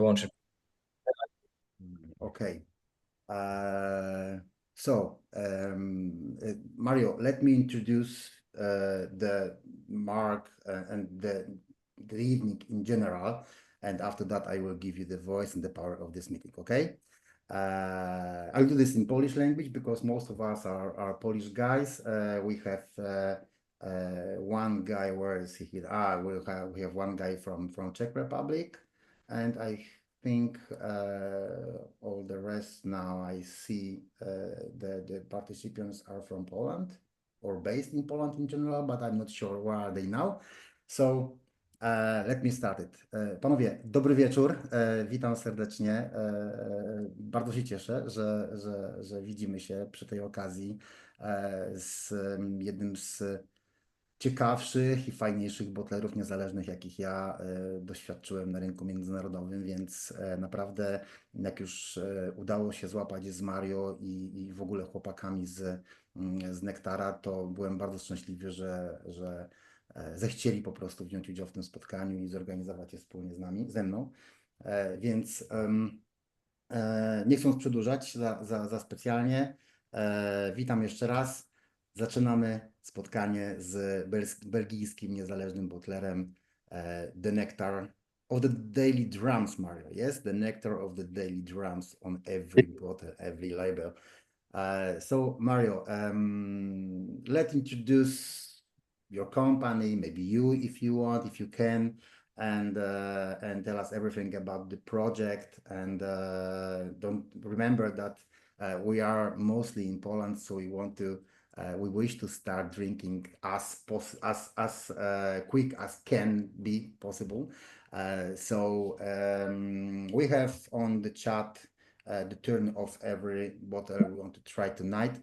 wyłączyć. Okay. Mario, let me introduce the Mark and the evening in general, and after that I will give you the voice and the power of this meeting, okay? I'll do this in Polish language because most of us are Polish guys. We have one guy, where is he here? We have one guy from Czech Republic, and I think all the rest now I see the participants are from Poland or based in Poland in general, but I'm not sure where are they now. So let me start it. Panowie, dobry wieczór, witam serdecznie. Bardzo się cieszę, że widzimy się przy tej okazji z jednym z ciekawszych i fajniejszych botlerów niezależnych, jakich ja doświadczyłem na rynku międzynarodowym, więc naprawdę jak już udało się złapać z Mario i w ogóle chłopakami z NECTARa, to byłem bardzo szczęśliwy, że zechcieli po prostu wziąć udział w tym spotkaniu i zorganizować je wspólnie ze mną. Więc nie chcąc przedłużać za specjalnie, witam jeszcze raz. Zaczynamy spotkanie z belgijskim niezależnym botlerem The Nectar of the Daily Drums, Mario. Yes, the Nectar of the Daily Drums on every bottle, every label. So Mario, let's introduce your company, maybe you if you want, if you can, and tell us everything about the project. And don't remember that we are mostly in Poland, so we wish to start drinking as quick as can be possible. So we have on the chat the turn of every bottle we want to try tonight,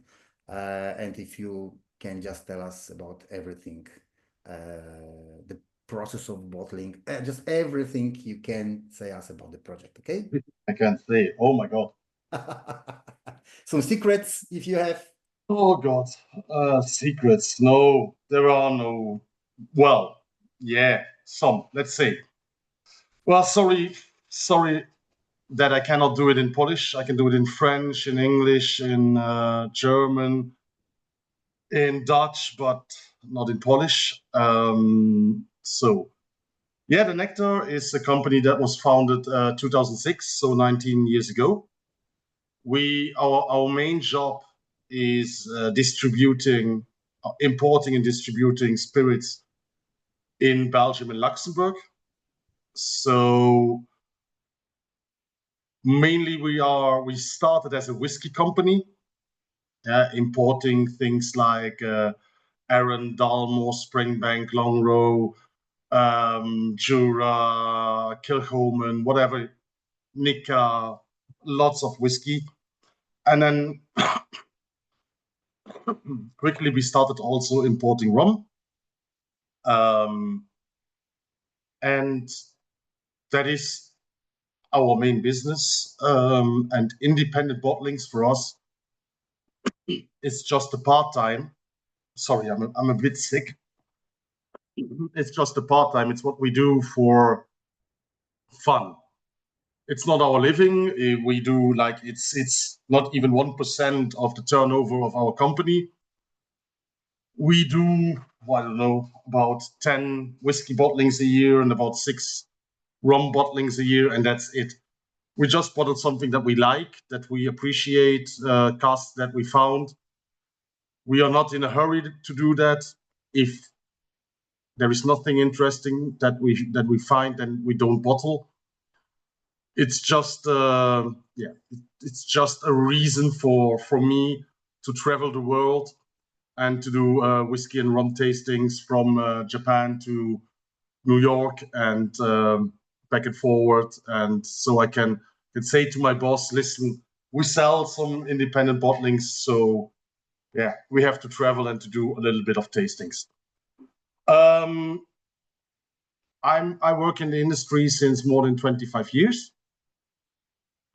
and if you can just tell us about everything, the process of bottling, just everything you can say us about the project, okay? I can't say. Oh my God. Some secrets if you have. Oh God, secrets. No, there are no. Well, yeah, some. Let's say. Well, sorry that I cannot do it in Polish. I can do it in French, in English, in German, in Dutch, but not in Polish. So, yeah, the NECTAR is a company that was founded 2006, so 19 years ago. Our main job is importing and distributing spirits in Belgium and Luxembourg. So mainly we started as a whiskey company, importing things like Arran, Dalmore, Springbank, Longrow, Jura, Kilchoman, whatever, NECTAR, lots of whiskey. And then quickly we started also importing rum. And that is our main business. And independent bottlings for us, it's just a part-time. Sorry, I'm a bit sick. It's just a part-time. It's what we do for fun. It's not our living. We do like it's not even 1% of the turnover of our company. We do, I don't know, about 10 whiskey bottlings a year and about 6 rum bottlings a year, and that's it. We just bottled something that we like, that we appreciate, cask that we found. We are not in a hurry to do that. If there is nothing interesting that we find, then we don't bottle. It's just it's just a reason for me to travel the world and to do whiskey and rum tastings from Japan to New York and back and forward. And so I can say to my boss, listen, we sell some independent bottlings, so yeah, we have to travel and to do a little bit of tastings. I work in the industry since more than 25 years.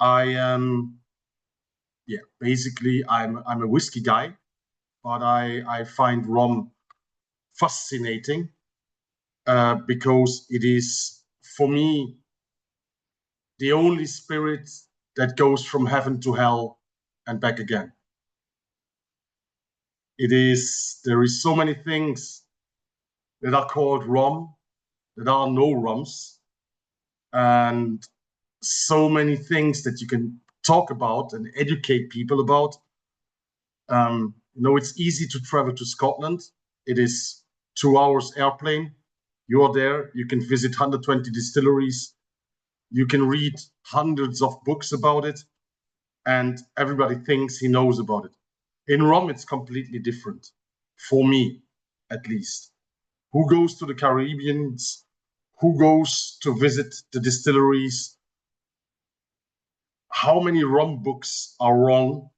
I am, basically I'm a whiskey guy, but I find rum fascinating because it is, for me, the only spirit that goes from heaven to hell and back again. There is so many things that are called rum, that are no rums, and so many things that you can talk about and educate people about. It's easy to travel to Scotland. It is 2 hours airplane. You're there, you can visit 120 distilleries, you can read hundreds of books about it, and everybody thinks he knows about it. In rum, it's completely different, for me, at least. Who goes to the Caribbean? Who goes to visit the distilleries? How many rum books are wrong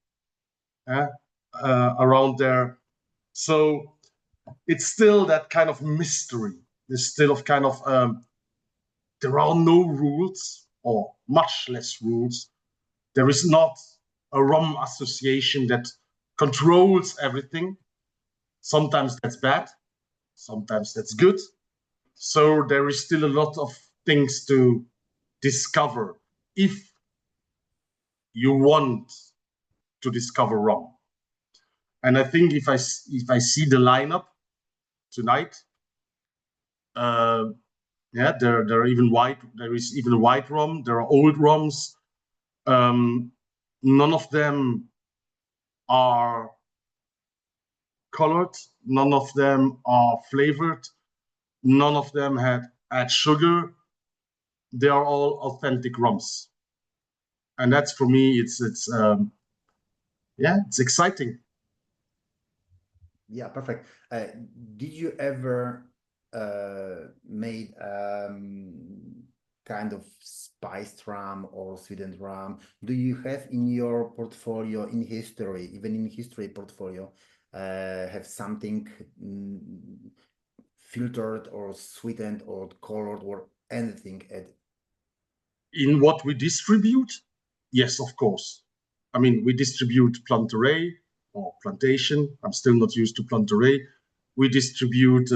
around there? So it's still that kind of mystery. There's still of kind of there are no rules, or much less rules. There is not a rum association that controls everything. Sometimes that's bad, sometimes that's good. So there is still a lot of things to discover if you want to discover rum. And I think if I see the lineup tonight, there are even white. There is even white rum. There are old rums. None of them are colored. None of them are flavored. None of them add sugar. They are all authentic rums, and that's for me. It's exciting. Yeah, perfect. Did you ever made kind of spiced rum or sweetened rum? Do you have in your portfolio, in history, even in history portfolio, have something filtered or sweetened or colored or anything at? In what we distribute? Yes, of course. I mean, we distribute Plantaray or Plantation. I'm still not used to Plantaray. We distribute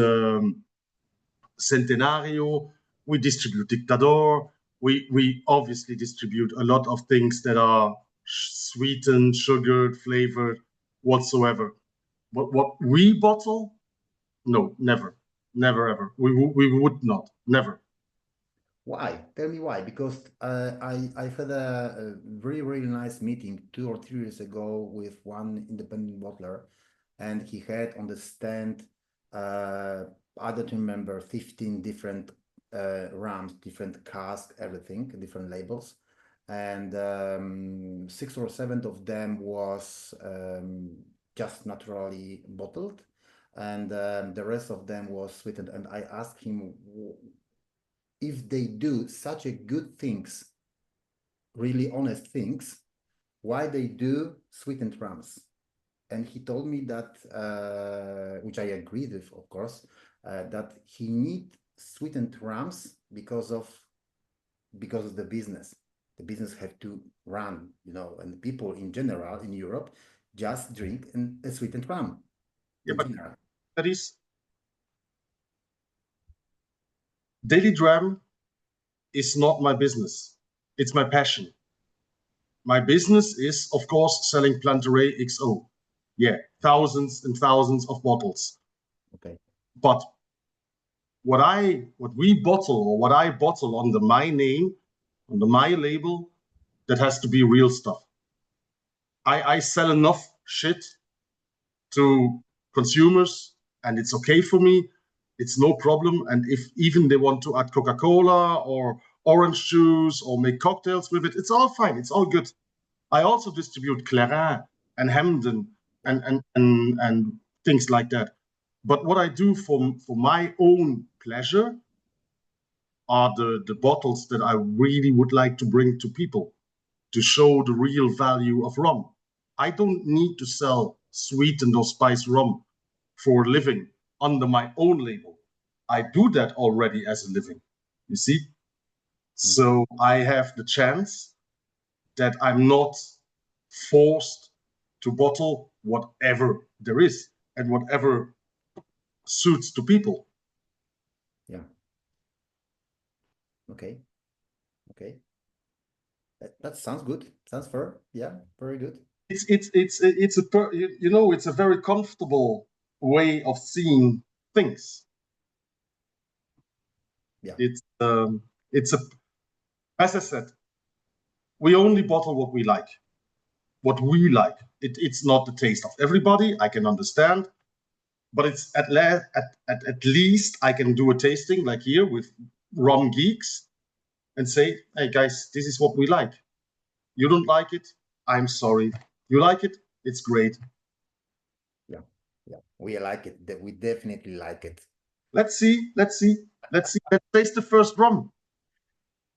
Centenario. We distribute Dictador. We obviously distribute a lot of things that are sweetened, sugared, flavored, whatsoever. But what we bottle? No, never. Never, ever. We would not. Never. Why? Tell me why. Because I had a very, really nice meeting 2 or 3 years ago with one independent bottler, and he had on the stand, I don't remember, 15 different rums, different casks, everything, different labels. And 6 or 7 of them was just naturally bottled, and the rest of them was sweetened. And I asked him, if they do such a good things, really honest things, why they do sweetened rums? And he told me that, which I agreed with, of course, that he need sweetened rums because of the business. The business have to run, and people in general in Europe just drink a sweetened rum Yeah, in but general. that is Daily Dram is not my business. It's my passion. My business is, of course, selling Plantaray XO. Yeah, thousands and thousands of bottles. Okay. But what we bottle, or what I bottle under my name, under my label, that has to be real stuff. I sell enough shit to consumers, and it's okay for me. It's no problem. And if even they want to add Coca-Cola or orange juice or make cocktails with it, it's all fine. It's all good. I also distribute Clarin and Hamden and things like that. But what I do for my own pleasure are the bottles that I really would like to bring to people to show the real value of rum. I don't need to sell sweetened or spiced rum for a living under my own label. I do that already as a living, you see? So I have the chance that I'm not forced to bottle whatever there is and whatever suits to people. Yeah. Okay. Okay. That sounds good. Sounds fair. Yeah, very good. It's a very comfortable way of seeing things. Yeah, It's a as I said, we only bottle what we like, what we like. It's not the taste of everybody. I can understand, but it's at least I can do a tasting like here with rum geeks and say, hey guys, this is what we like. You don't like it? I'm sorry. You like it? It's great. yeah, yeah. We like it. We definitely like it. Let's see. Let's see. Let's see. Let's taste the first rum.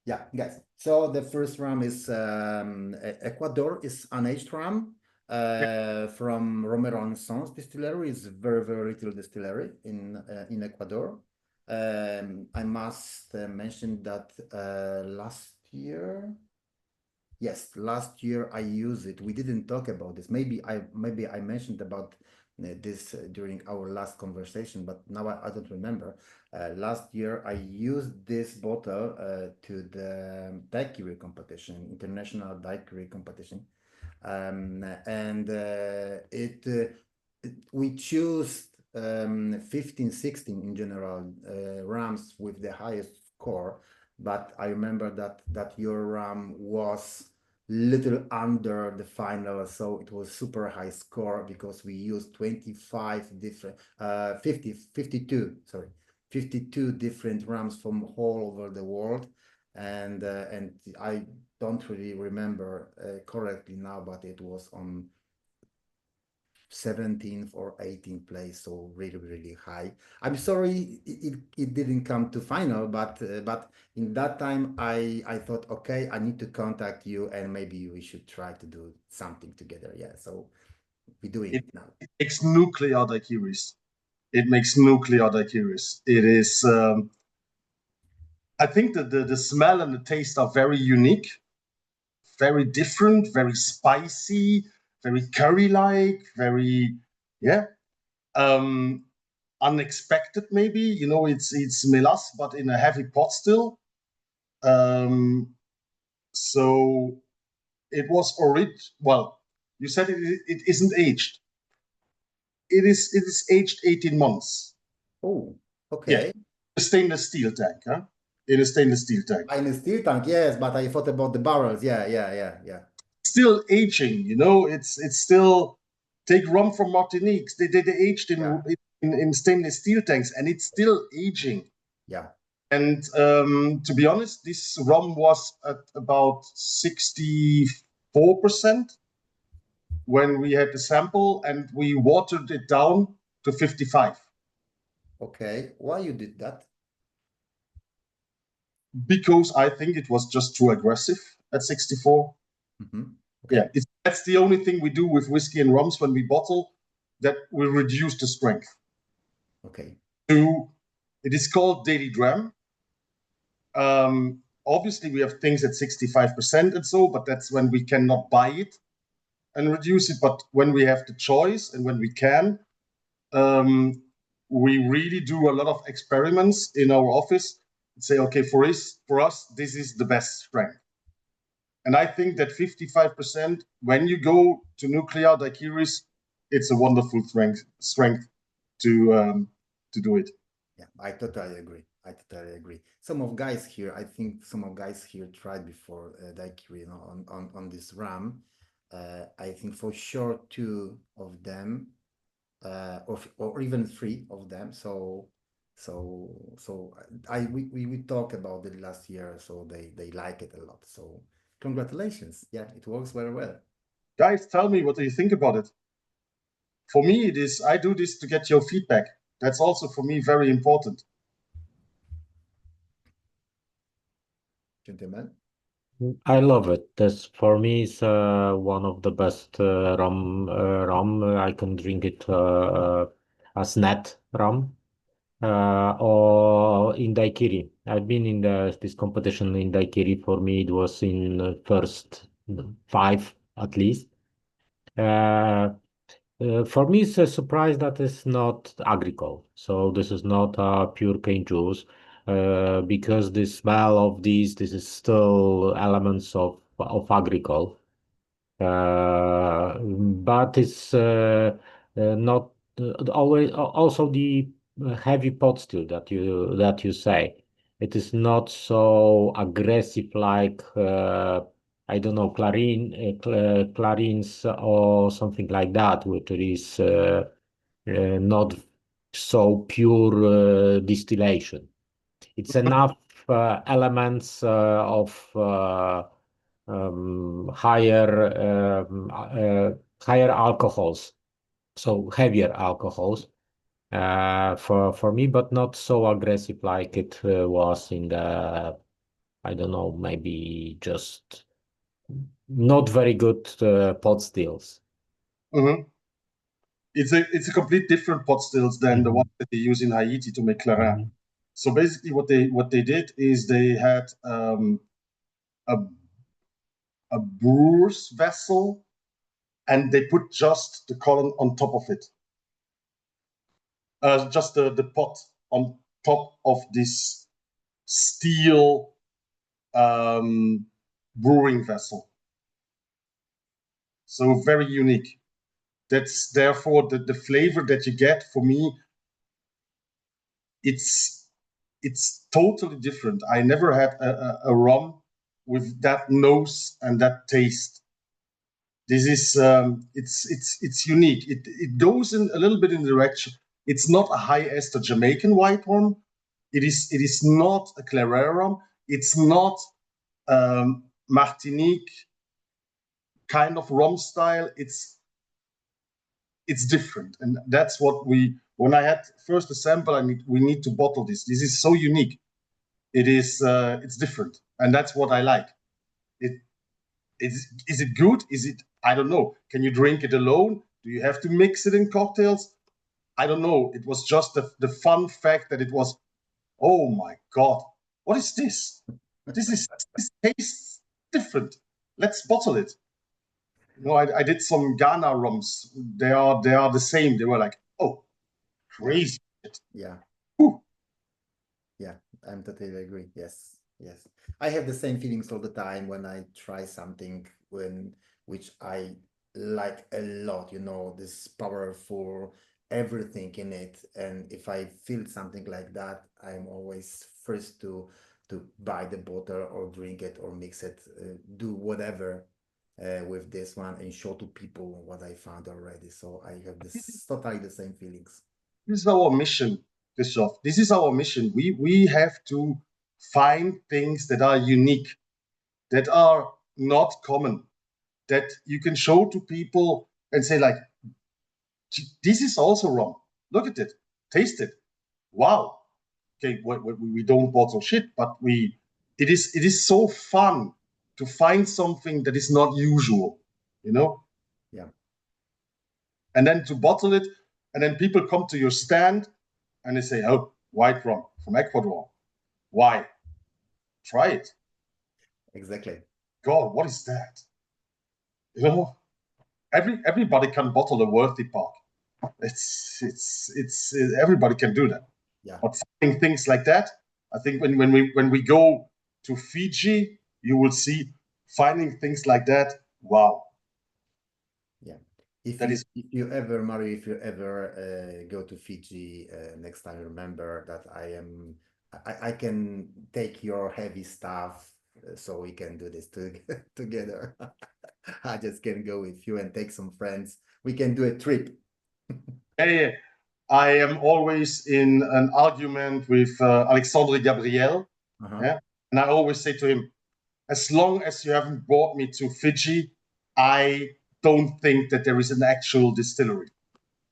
Yeah, guys. So the first rum is Ecuador is unaged rum from Romero and Sons distillery. It's a very, very little distillery in Ecuador. I must mention that last year. Yes, last year I used it. We didn't talk about this. Maybe I mentioned about this during our last conversation, but now I don't remember. Last year I used this bottle to the daiquiri competition, international daiquiri competition, and we choose 15, 16 in general rams with the highest score, but I remember that your ram was little under the final, so it was super high score because we used 25 different 52, sorry, 52 different rams from all over the world, and I don't really remember correctly now, but it was on 17th or 18th place, so really, really high. I'm sorry it didn't come to final, but in that time I thought, okay, I need to contact you and maybe we should try to do something together. Yeah, so we're doing It, it now. it makes nuclear daiquiris. It makes nuclear daiquiris. It is. I think that the smell and the taste are very unique, very different, very spicy, very curry-like, very yeah, um, unexpected. Maybe it's melas, but in a heavy pot still. Um, so it was well. You said it isn't aged. It is aged 18 months. Oh, Yeah, okay. a stainless steel tank, huh? In a stainless steel tank. In a steel tank, yes, but I thought about the barrels. Yeah, yeah, yeah, yeah. Still aging, it's still take rum from Martinique. They aged Yeah, in stainless steel tanks, and it's still aging. yeah. And to be honest, this rum was at about 64% when we had the sample, and we watered it down to 55 Okay. Why you did that? because I think it was just too aggressive at 64. Mm-hmm. Yeah, Okay. that's the only thing we do with whiskey and rums when we bottle, that we reduce the strength Okay. to. It is called daily dram. Obviously, we have things at 65% and so, but that's when we cannot buy it and reduce it. But when we have the choice and when we can, um, we really do a lot of experiments in our office and say, okay, for us, this is the best strength. And I think that 55%, when you go to nuclear daiquiris, it's a wonderful strength to do it. Yeah, I totally agree. I totally agree. Some of guys here, I think some of guys here tried before daiquiri, on this RAM. I think for sure two of them, or even three of them. So we talked about it last year, so they like it a lot. So congratulations. Yeah, it works very well. Guys, tell me, what do you think about it? For me, it is, I do this to get your feedback. That's also for me very important. Gentlemen. I love it. This for me is one of the best rum. I can drink it as net rum or in daiquiri. I've been in this competition in daiquiri. For me, it was in first five at least. Uh, for me, it's a surprise that it's not agricole. So this is not pure cane juice, because the smell of this is still elements of agricole. But it's not always also the heavy pot still that you say. It is not so aggressive like I don't know, clarins or something like that, which is not so pure distillation. It's enough elements of higher alcohols, so heavier alcohols for me, but not so aggressive like it was in the, I don't know, maybe just not very good pot stills. Mhm. It's a complete different pot stills than the one that they use in Haiti to make clarin. So basically, what they did is they had a brewer's vessel, and they put just the column on top of it, just the pot on top of this steel brewing vessel. So very unique. That's therefore the flavor that you get for me. It's totally different. I never had a rum with that nose and that taste. This is it's unique. It goes in a little bit in the direction. It's not a high ester Jamaican white rum. It is not a claret rum. It's not Martinique kind of rum style. It's different, and that's what when I had first the sample, we need to bottle this. This is so unique. It's different, and that's what I like. Is it good? Is it, I don't know. Can you drink it alone? Do you have to mix it in cocktails? I don't know. It was just the fun fact that it was, oh my God, what is this? This tastes different. Let's bottle it. I did some Ghana rums. They are the same. They were like, oh, crazy. Yeah. Ooh. Yeah, I'm totally agree. Yes, yes. I have the same feelings all the time when I try something which I like a lot, this powerful everything in it. And if I feel something like that, I'm always first to buy the bottle or drink it or mix it, do whatever with this one and show to people what I found already. So I have this totally the same feelings. This is our mission, Christoph. This is our mission. We have to find things that are unique, that are not common, that you can show to people and say, like, this is also wrong. Look at it, taste it. Wow. Okay, we don't bottle shit, but it is so fun to find something that is not usual, Yeah. and then to bottle it, and then people come to your stand and they say, oh, white rum from Ecuador. Why? Try it. Exactly. God, what is that? Everybody can bottle a worthy park. It's everybody can do that. Yeah. But finding things like that, I think when we go to Fiji, you will see finding things like that. Wow. Yeah. If That you is if you ever, Mario, if you ever go to Fiji next time, remember that I can take your heavy stuff so we can do this together. I just can go with you and take some friends. We can do a trip. Hey, I am always in an argument with Alexandre Gabriel. Yeah? And I always say to him, as long as you haven't brought me to Fiji, I don't think that there is an actual distillery.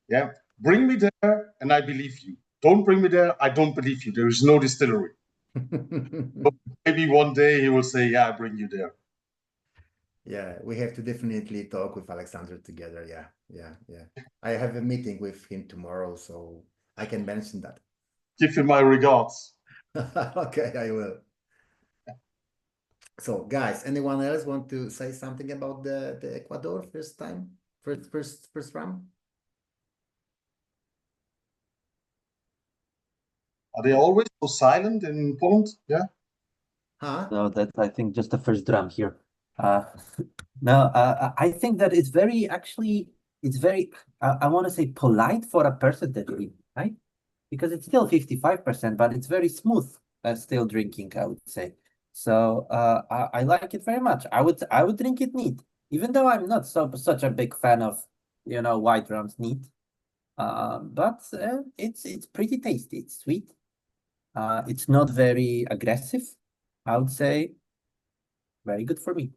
Yeah. Bring me there and I believe you. Don't bring me there, I don't believe you. There is no distillery. Maybe one day he will say, yeah, I bring you there. Yeah, we have to definitely talk with Alexander together. Yeah, yeah, yeah. I have a meeting with him tomorrow, so I can mention that. Give him my regards. Okay, I will. So, guys, anyone else want to say something about the Ecuador first time, first round? Are they always so silent in Poland? Yeah. Huh? No, that's I think just the first drum here. No, I think that it's very I want to say polite for a percentage, right? Because it's still 55%, but it's very smooth still drinking, I would say. So I like it very much. I would drink it neat, even though I'm not such a big fan of white rums neat. But it's pretty tasty. It's sweet. It's not very aggressive. I would say very good for me.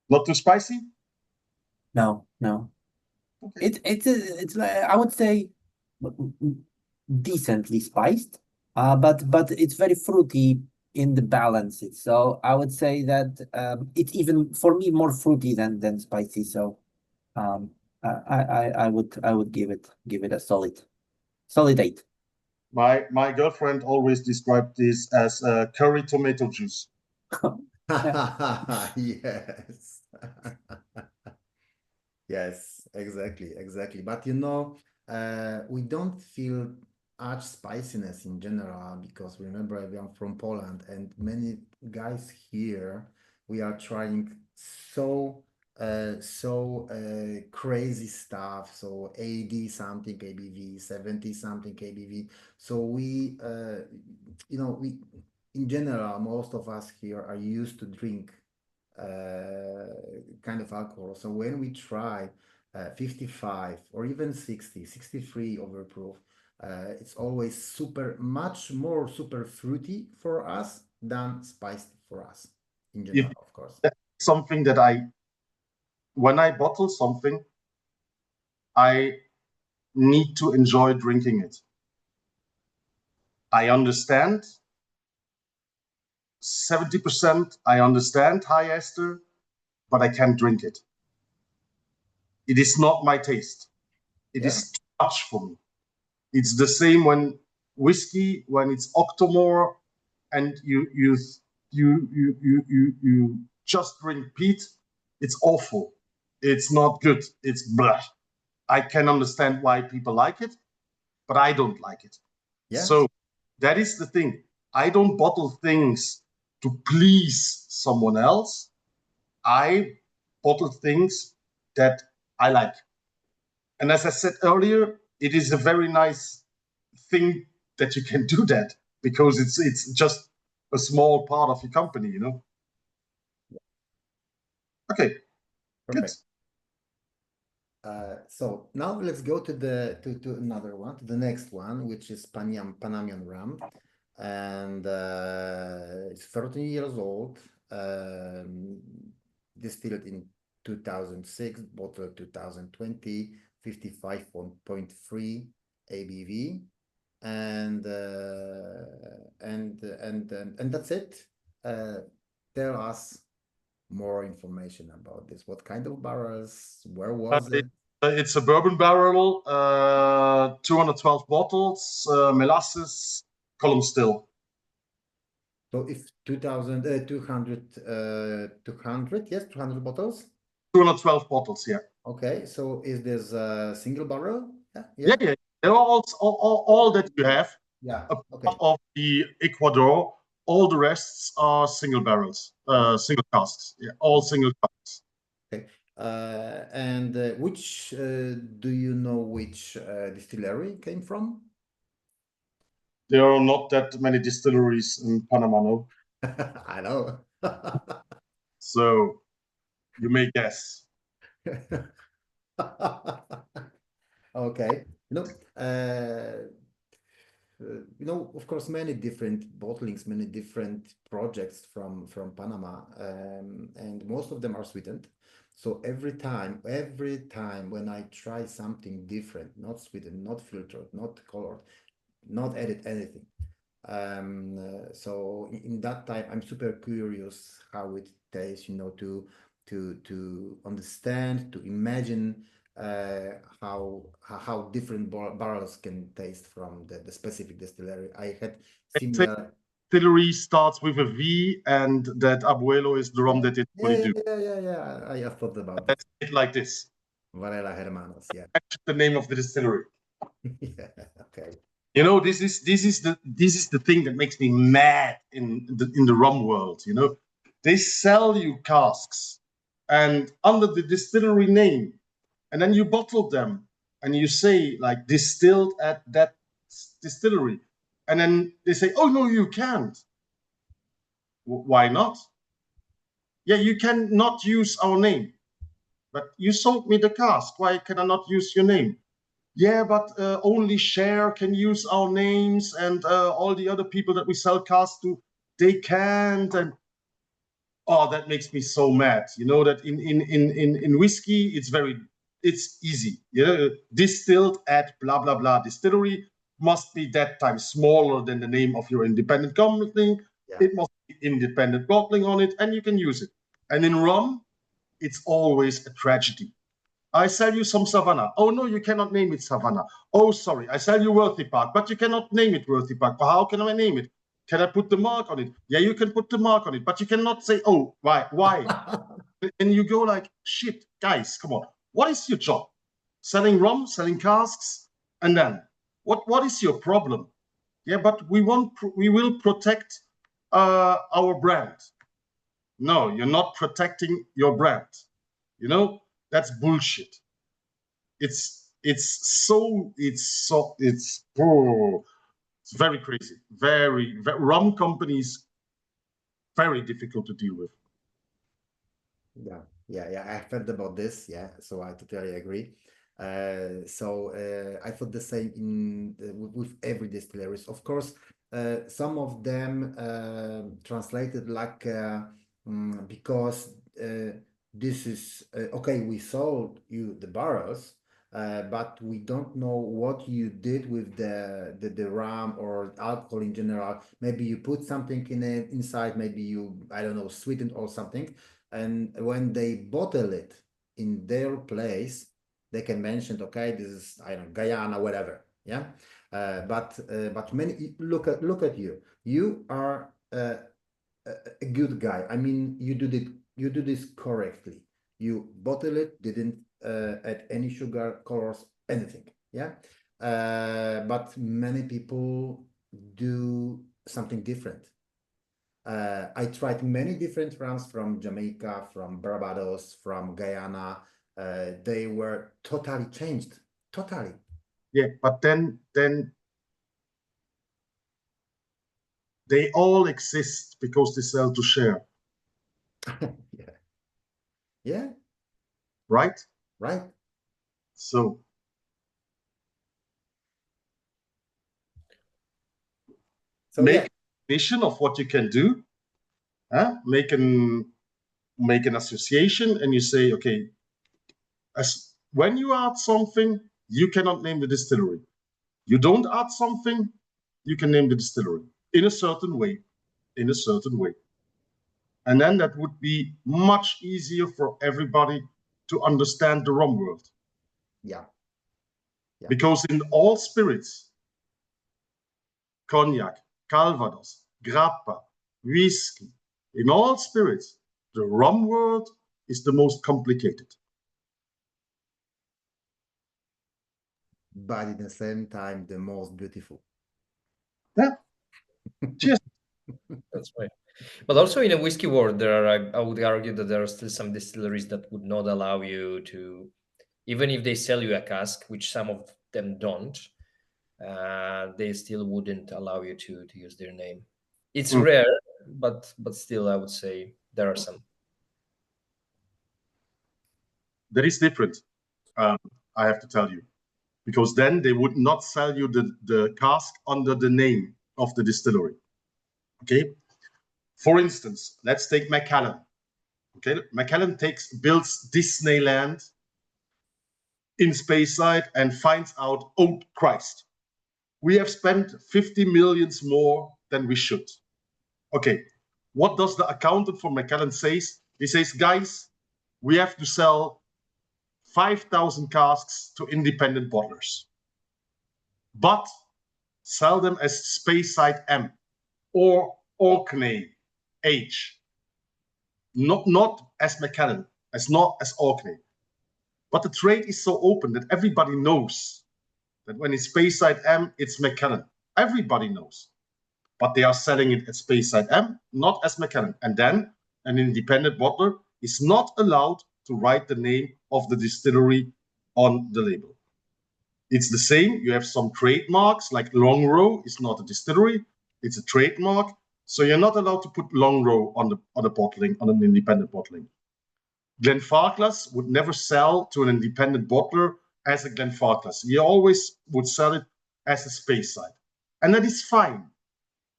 Not too spicy? No, no. Okay. It's I would say decently spiced, but it's very fruity in the balance. So I would say that it's even for me more fruity than spicy. So um, I would give it a solid 8. My girlfriend always described this as curry tomato juice. Yes. Yes, exactly. But we don't feel much spiciness in general because remember, I am from Poland and many guys here, we are trying crazy stuff. So 80 something ABV, 70 something ABV. So we in general, most of us here are used to drink kind of alcohol. So when we try 55 or even 60, 63 overproof, it's always much more super fruity for us than spicy for us in general, of course. That's something that when I bottle something, I need to enjoy drinking it. I understand 70%, I understand high ester, but I can't drink it. It is not my taste. It is too much for me. It's the same when whiskey, when it's Octomore, and you just drink peat. It's awful. It's not good. It's blah. I can understand why people like it, but I don't like it. Yeah. So that is the thing. I don't bottle things to please someone else. I bottle things that I like. And as I said earlier, it is a very nice thing that you can do that because it's just a small part of your company, Okay, Perfect. good. So now let's go to another one, to the next one, which is Panamanian rum, and it's 13 years old, distilled in 2006, bottled 2020, 55.3 ABV, and that's it. Tell us more information about this. What kind of barrels? Where was it? It's a bourbon barrel, 212 bottles, molasses, column still. So if 200, yes, 200 bottles? 212 bottles, yeah. Okay, so is this a single barrel? Yeah. All that you have, Yeah, okay. apart of the Ecuador, all the rests are single barrels, single casks. Yeah, all single casks. Okay. And which do you know which distillery came from? There are not that many distilleries in Panama, no? I know. So you may guess. Okay. Of course, many different bottlings, many different projects from Panama, and most of them are sweetened. So every time when I try something different, not sweetened, not filtered, not colored, not added anything. So in that time, I'm super curious how it tastes, to understand, to imagine how different barrels can taste from the specific distillery. I had similar. Distillery starts with a V, and that Abuelo is the rum that it would do. Yeah. I have thought about That's it like this. Varela Hermanos, yeah. That's the name of the distillery. Yeah, okay. This is the thing that makes me mad in the rum world. they sell you casks and under the distillery name, and then you bottle them and you say like distilled at that distillery, and then they say, oh no, you can't. Why not? Yeah, you cannot use our name, but you sold me the cask. Why can I not use your name? Yeah, but only Share can use our names, and all the other people that we sell casks to, they can't. And oh, that makes me so mad. You know that in whiskey, it's easy. Yeah, distilled at blah blah blah distillery must be that time smaller than the name of your independent company. Yeah. It must be independent bottling on it, and you can use it. And in rum, it's always a tragedy. I sell you some Savannah. Oh no, you cannot name it Savannah. Oh, sorry, I sell you Worthy Park, but you cannot name it Worthy Park. But how can I name it? Can I put the mark on it? Yeah, you can put the mark on it, but you cannot say, oh, why? And you go like, shit, guys, come on. What is your job? Selling rum, selling casks, and then what is your problem? Yeah, but we will protect our brand. No, you're not protecting your brand. You know, that's bullshit. It's very crazy. Very rum companies, very difficult to deal with. Yeah. I've heard about this. Yeah, so I totally agree. I thought the same with every distilleries. Of course, some of them translated like because this is okay. We sold you the barrels, but we don't know what you did with the rum or alcohol in general. Maybe you put something in it inside. Maybe you, I don't know, sweetened or something. And when they bottle it in their place, they can mention, okay, this is, I don't know, Guyana, whatever. Yeah. But many look at you. You are a good guy. I mean, you do this correctly. You bottle it, didn't add any sugar, colors, anything. Yeah. But many people do something different. I tried many different rums from Jamaica, from Barbados, from Guyana. They were totally changed, totally. Yeah, but then they all exist because they sell to Share. Yeah. Right? Right. So make a definition of what you can do. Make an association, and you say, okay, when you add something, you cannot name the distillery. You don't add something, you can name the distillery in a certain way. And then that would be much easier for everybody to understand the rum world. Yeah. Because in all spirits, cognac, Calvados, grappa, whiskey, in all spirits, the rum world is the most complicated. But at the same time, the most beautiful. Yeah. Cheers. That's right. But also in a whiskey world, I would argue that there are still some distilleries that would not allow you to, even if they sell you a cask, which some of them don't, they still wouldn't allow you to use their name. It's rare, but still, I would say there are some. That is different, I have to tell you, because then they would not sell you the cask under the name of the distillery. Okay. For instance, let's take Macallan. Okay, Macallan builds Disneyland in Speyside and finds out, oh Christ, we have spent 50 millions more than we should. Okay, what does the accountant for Macallan says? He says, guys, we have to sell 5,000 casks to independent bottlers, but sell them as Speyside M or Orkney H. Not as Macallan, not as Orkney. But the trade is so open that everybody knows that when it's Speyside M, it's Macallan. Everybody knows. But they are selling it at Speyside M, not as Macallan. And then an independent bottler is not allowed to write the name of the distillery on the label. It's the same. You have some trademarks, like Long Row is not a distillery, it's a trademark. So you're not allowed to put Long Row on the bottling, on an independent bottling. Glenfarclas would never sell to an independent bottler as a Glenfarclas. You always would sell it as a Speyside. And that is fine.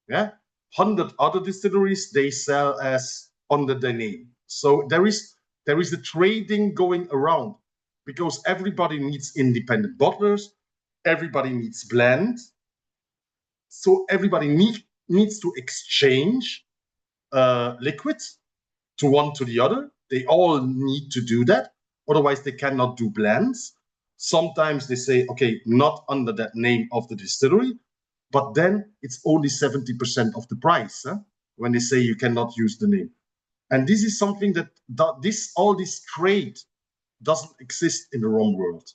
Yeah. 100 other distilleries, they sell as under their name. So there is the trading going around, because everybody needs independent bottlers, everybody needs blend. So everybody needs to exchange liquids to one to the other. They all need to do that. Otherwise, they cannot do blends. Sometimes they say, okay, not under that name of the distillery, but then it's only 70% of the price when they say you cannot use the name. And this is something that all this trade doesn't exist in the rum world.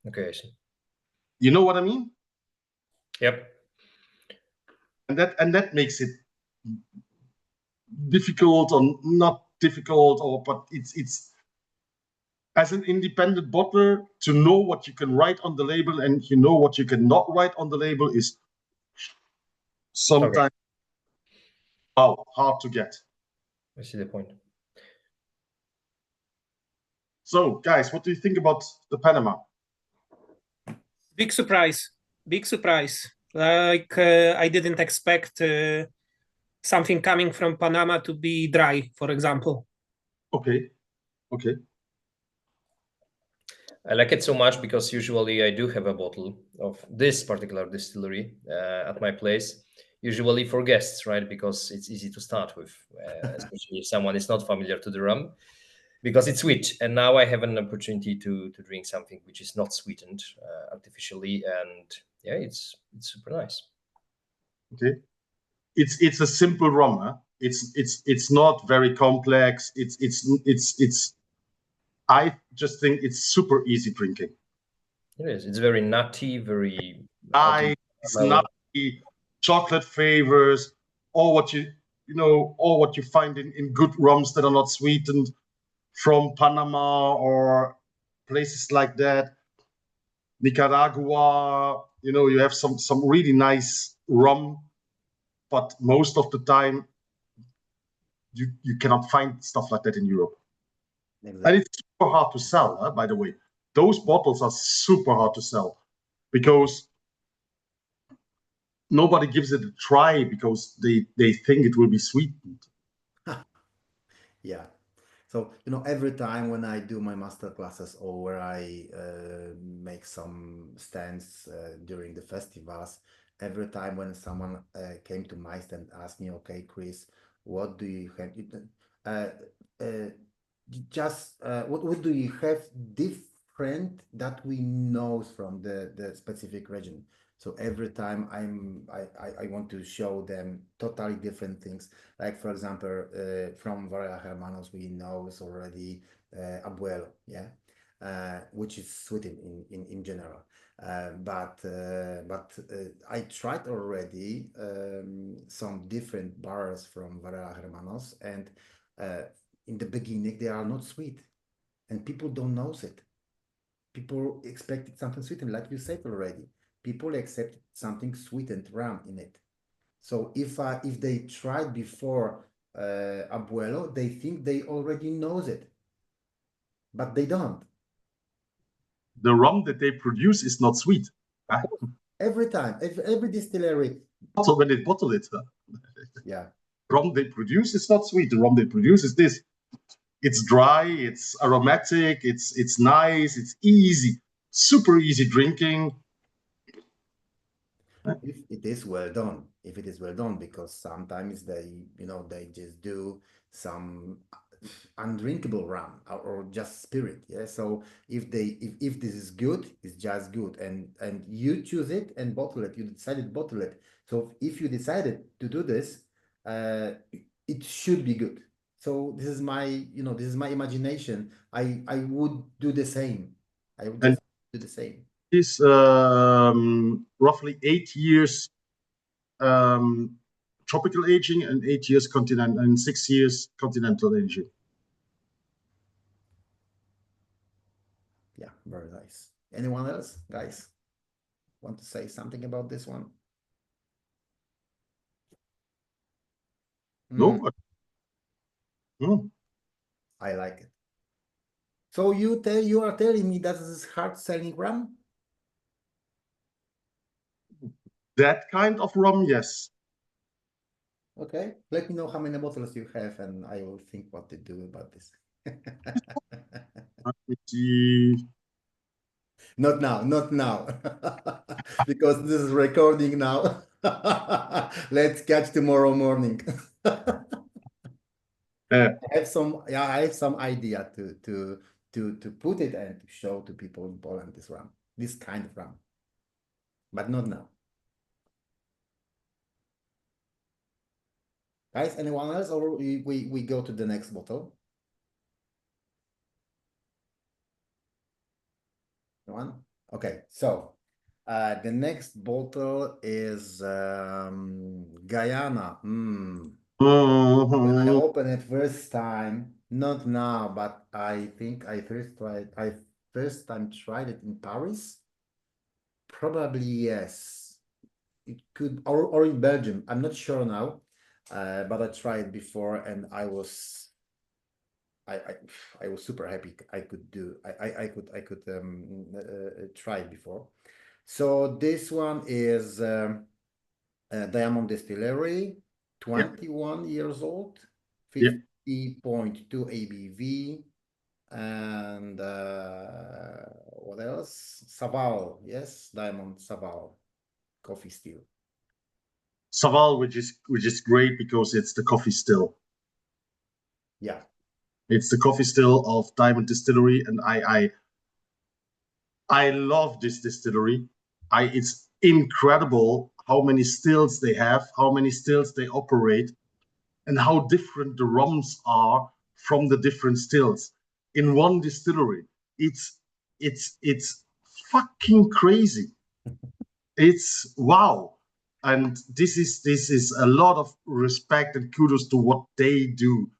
Okay, I see. You know what I mean? Yep. And that makes it difficult, or not difficult, but it's as an independent bottler, to know what you can write on the label and you know what you cannot write on the label is sometimes hard to get. I see the point. So, guys, what do you think about the Panama? Big surprise. Big surprise. Like I didn't expect something coming from Panama to be dry, for example. Okay. I like it so much because usually I do have a bottle of this particular distillery at my place, usually for guests, right? Because it's easy to start with, especially if someone is not familiar to the rum, because it's sweet. And now I have an opportunity to drink something which is not sweetened artificially, and yeah, it's super nice. Okay. It's a simple rum, huh? It's not very complex. It's I just think it's super easy drinking. It is. It's very nutty, very It's nutty, chocolate flavors, all what you find in good rums that are not sweetened from Panama or places like that. Nicaragua, you have some really nice rum, but most of the time you cannot find stuff like that in Europe. Exactly. And it's super hard to sell, by the way. Those bottles are super hard to sell because nobody gives it a try because they think it will be sweetened. Yeah. So, every time when I do my master classes or where I make some stands during the festivals, every time when someone came to my stand, asked me, okay, Chris, what do you have? What do you have different that we know from the specific region? So every time I want to show them totally different things. Like, for example, from Varela Hermanos, we know already Abuelo, which is sweet in general. But I tried already some different bars from Varela Hermanos, and in the beginning they are not sweet, and people don't know it. People expected something sweetened, like you said already. People accept something sweetened rum in it. So if they tried before Abuelo, they think they already knows it, but they don't. The rum that they produce is not sweet. Every time, every distillery. Also, when they bottle it, yeah, rum they produce is not sweet. The rum they produce is this. It's dry, it's aromatic, it's nice, it's easy, super easy drinking. If it is well done, because sometimes they just do some undrinkable rum or just spirit. Yeah. So if this is good, it's just good, and you choose it and bottle it. You decided to bottle it. So if you decided to do this, it should be good. So this is my imagination. I would do the same. I would just do the same. Is roughly 8 years tropical aging and 8 years continental and 6 years continental aging. Yeah, very nice. Anyone else, guys, want to say something about this one? No, but, I like it. So you are telling me that this is hard selling rum? that kind of rum, yes. Okay, let me know how many bottles you have, and I will think what to do about this. Let me see. Not now, not now, because this is recording now. Let's catch tomorrow morning. I have some idea to put it and to show to people in Poland this rum, this kind of rum, but not now. Guys, anyone else, or we go to the next bottle? One? Okay, so the next bottle is Guyana. When I opened it first time, not now, but I think I first time tried it in Paris. Probably yes. It could, or in Belgium. I'm not sure now, but I tried before, and I was super happy. I could try it before. So this one is Diamond Distillery, 21 years old, 50.2 ABV, and what else? Saval, yes, Diamond Saval, coffee still. Saval, which is great because it's the coffee still. Yeah. It's the coffee still of Diamond Distillery, and I love this distillery. It's incredible how many stills they have, how many stills they operate, and how different the rums are from the different stills in one distillery. It's fucking crazy. It's wow. And this is a lot of respect and kudos to what they do.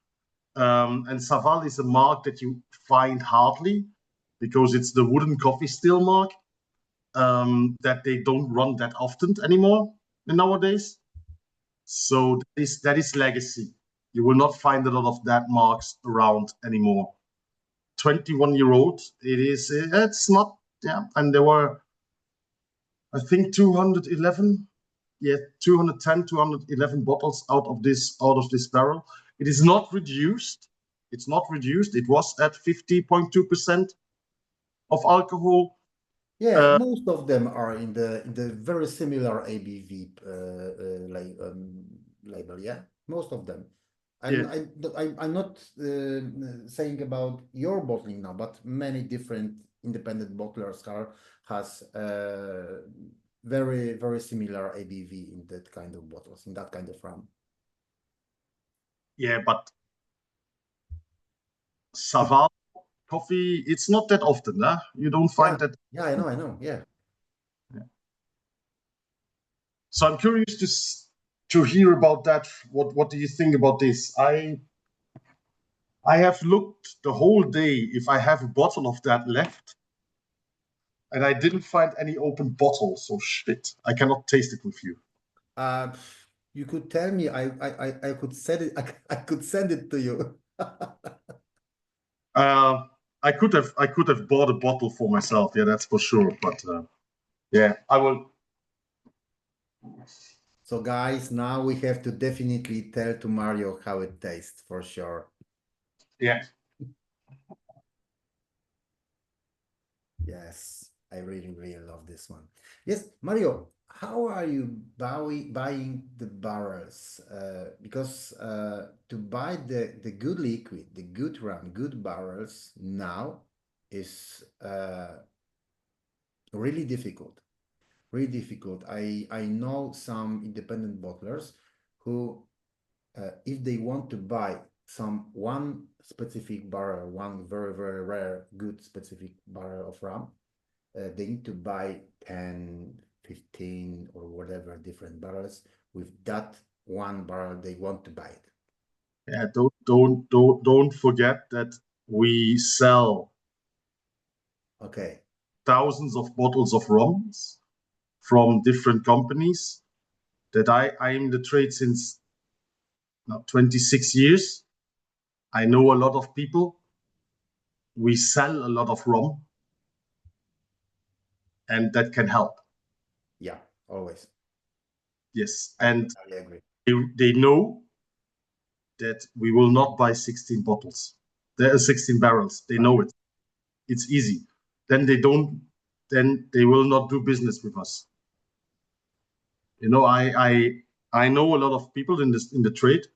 And Saval is a mark that you find hardly because it's the wooden coffee still mark that they don't run that often anymore nowadays. So that is legacy. You will not find a lot of that marks around anymore. 21-year-old, it's not, yeah. And there were, I think, 210, 211 bottles out of this barrel. It is not reduced. It's not reduced. It was at 50.2% of alcohol. Yeah, most of them are in the very similar ABV label. Yeah, most of them. And I'm not saying about your bottling now, but many different independent bottlers has very, very similar ABV in that kind of bottles, in that kind of rum. Yeah, but Saval coffee, it's not that often, huh? You don't find that. Yeah, I know. Yeah. So I'm curious to hear about that. What do you think about this? I have looked the whole day if I have a bottle of that left, and I didn't find any open bottle. So shit, I cannot taste it with you. You could tell me. I could send it. I could send it to you. I could have bought a bottle for myself. Yeah, that's for sure. But yeah, I will. So guys, now we have to definitely tell to Mario how it tastes for sure. Yeah. Yes, I really, really love this one. Yes, Mario, how are you buying the barrels? Because to buy the good liquid, the good rum, good barrels now is really difficult. Really difficult. I know some independent bottlers who, if they want to buy one specific barrel, one very, very rare, good specific barrel of rum, they need to buy 10, 15 or whatever different barrels with that one barrel, they want to buy it. Yeah, don't forget that we sell Okay. thousands of bottles of rums from different companies. That I'm in the trade since now 26 years. I know a lot of people. We sell a lot of rum, and that can help. Yeah, always. Yes, I and totally agree. they know that we will not buy 16 bottles. There are 16 barrels. They know it. It's easy. Then they don't. Then they will not do business with us. You know, I know a lot of people in the trade.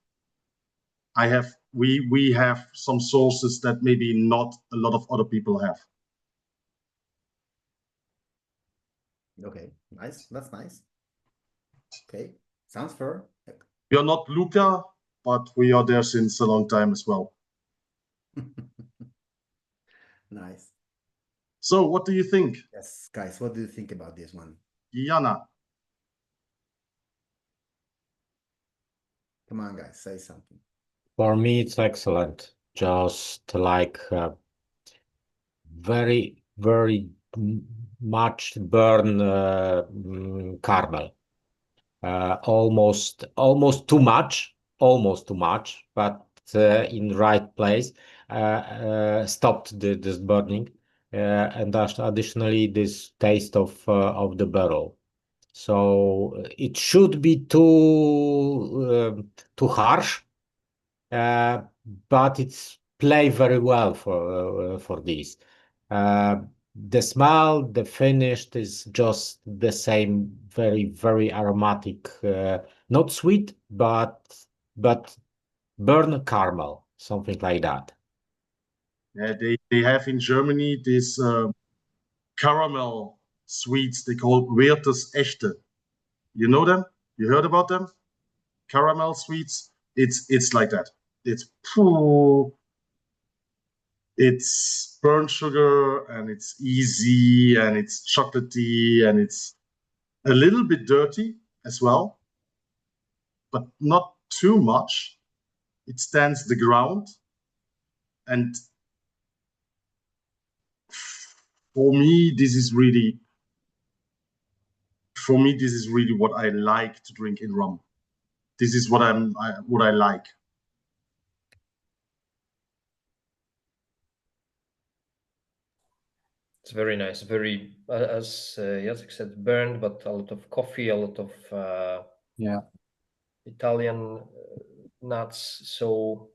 We have some sources that maybe not a lot of other people have. Okay, nice. That's nice. Okay, sounds fair. We are not Luca, but we are there since a long time as well. Nice. So, what do you think, Yes, guys, what do you think about this one? Jana? Come on, guys, say something. For me, it's excellent. Just like very, very much burn caramel. Almost too much, but in right place. Stopped this burning, and additionally this taste of the barrel. So it should be too harsh, but it's play very well for this. The smell, the finish is just the same, very, very aromatic, not sweet, but burnt caramel, something like that. They have in Germany this caramel sweets they call Werther's Echte. You know them? You heard about them? Caramel sweets. It's like that. It's it's burnt sugar and it's easy and it's chocolatey and it's a little bit dirty as well, but not too much. It stands the ground. And for me, this is really what I like to drink in rum. This is what I like. It's very nice. Very, as Jacek said, burned, but a lot of coffee, a lot of Yeah. Italian nuts. So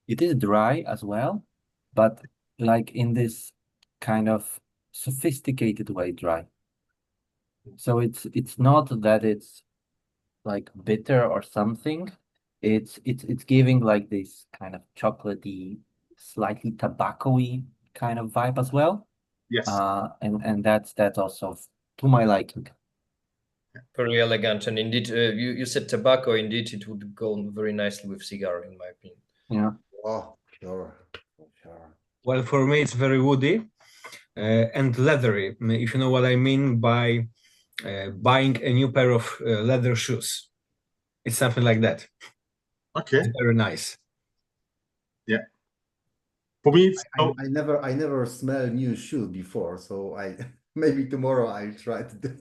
It is dry as well, but like in this kind of sophisticated way dry. So it's not that it's like bitter or something. It's giving like this kind of chocolatey, slightly tobacco-y kind of vibe as well. Yes. And that's also to my liking. very elegant, and indeed, you said tobacco. Indeed, it would go very nicely with cigar, in my opinion. Yeah. Oh, sure, sure. Well, for me, it's very woody and leathery. If you know what I mean by buying a new pair of leather shoes, it's something like that. Okay. It's very nice. Yeah. For me, it's I never smell new shoe before, so I maybe tomorrow I'll try to do.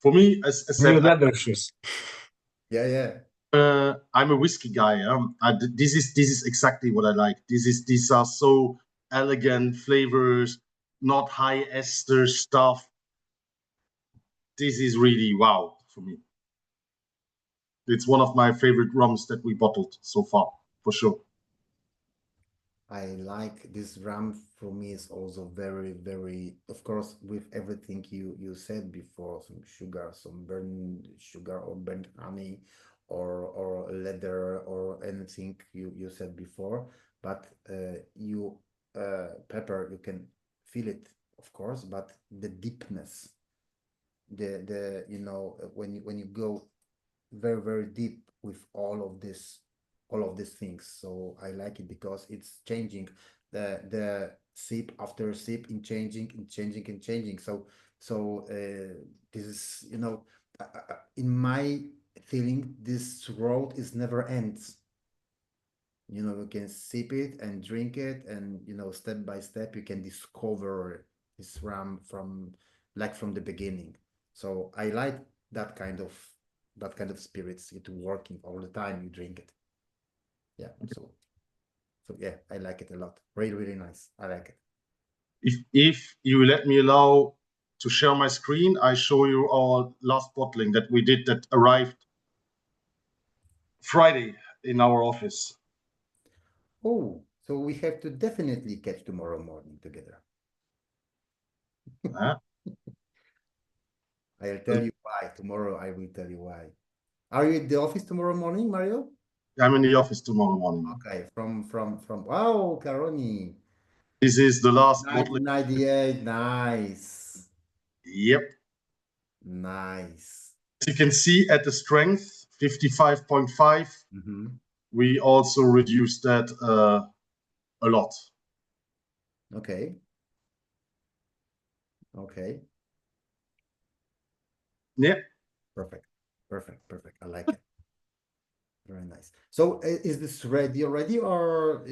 for me, as I New said, leather shoes. Yeah. I'm a whiskey guy. This is exactly what I like. These are so elegant flavors, not high ester stuff. This is really wow for me. It's one of my favorite rums that we bottled so far, for sure. I like this rum. For me is also very, very, of course, with everything you said before, some sugar, some burnt sugar or burnt honey or leather or anything you said before. But you pepper, you can feel it, of course, but the deepness, the you know, when you go very, very deep with all of these things. So I like it because it's changing the sip after sip in changing. So this is, you know, in my feeling, this road is never ends. You know, you can sip it and drink it, and you know, step by step, you can discover this rum from the beginning. So I like that kind of spirits. It working all the time. You drink it. Yeah. So yeah, I like it a lot. Really, really nice. I like it. If you let me allow to share my screen, I show you our last bottling that we did that arrived Friday in our office. Oh, so we have to definitely catch tomorrow morning together. Huh? I'll tell you why. Tomorrow I will tell you why. Are you at the office tomorrow morning, Mario? I'm in the office tomorrow morning. Okay, from wow, Caroni. This is the last bottling. 1998, nice. Yep. Nice. As you can see at the strength, 55.5, we also reduced that a lot. Okay. Okay. Yeah. Perfect. Perfect. Perfect. I like it. Very nice. So is this ready already, or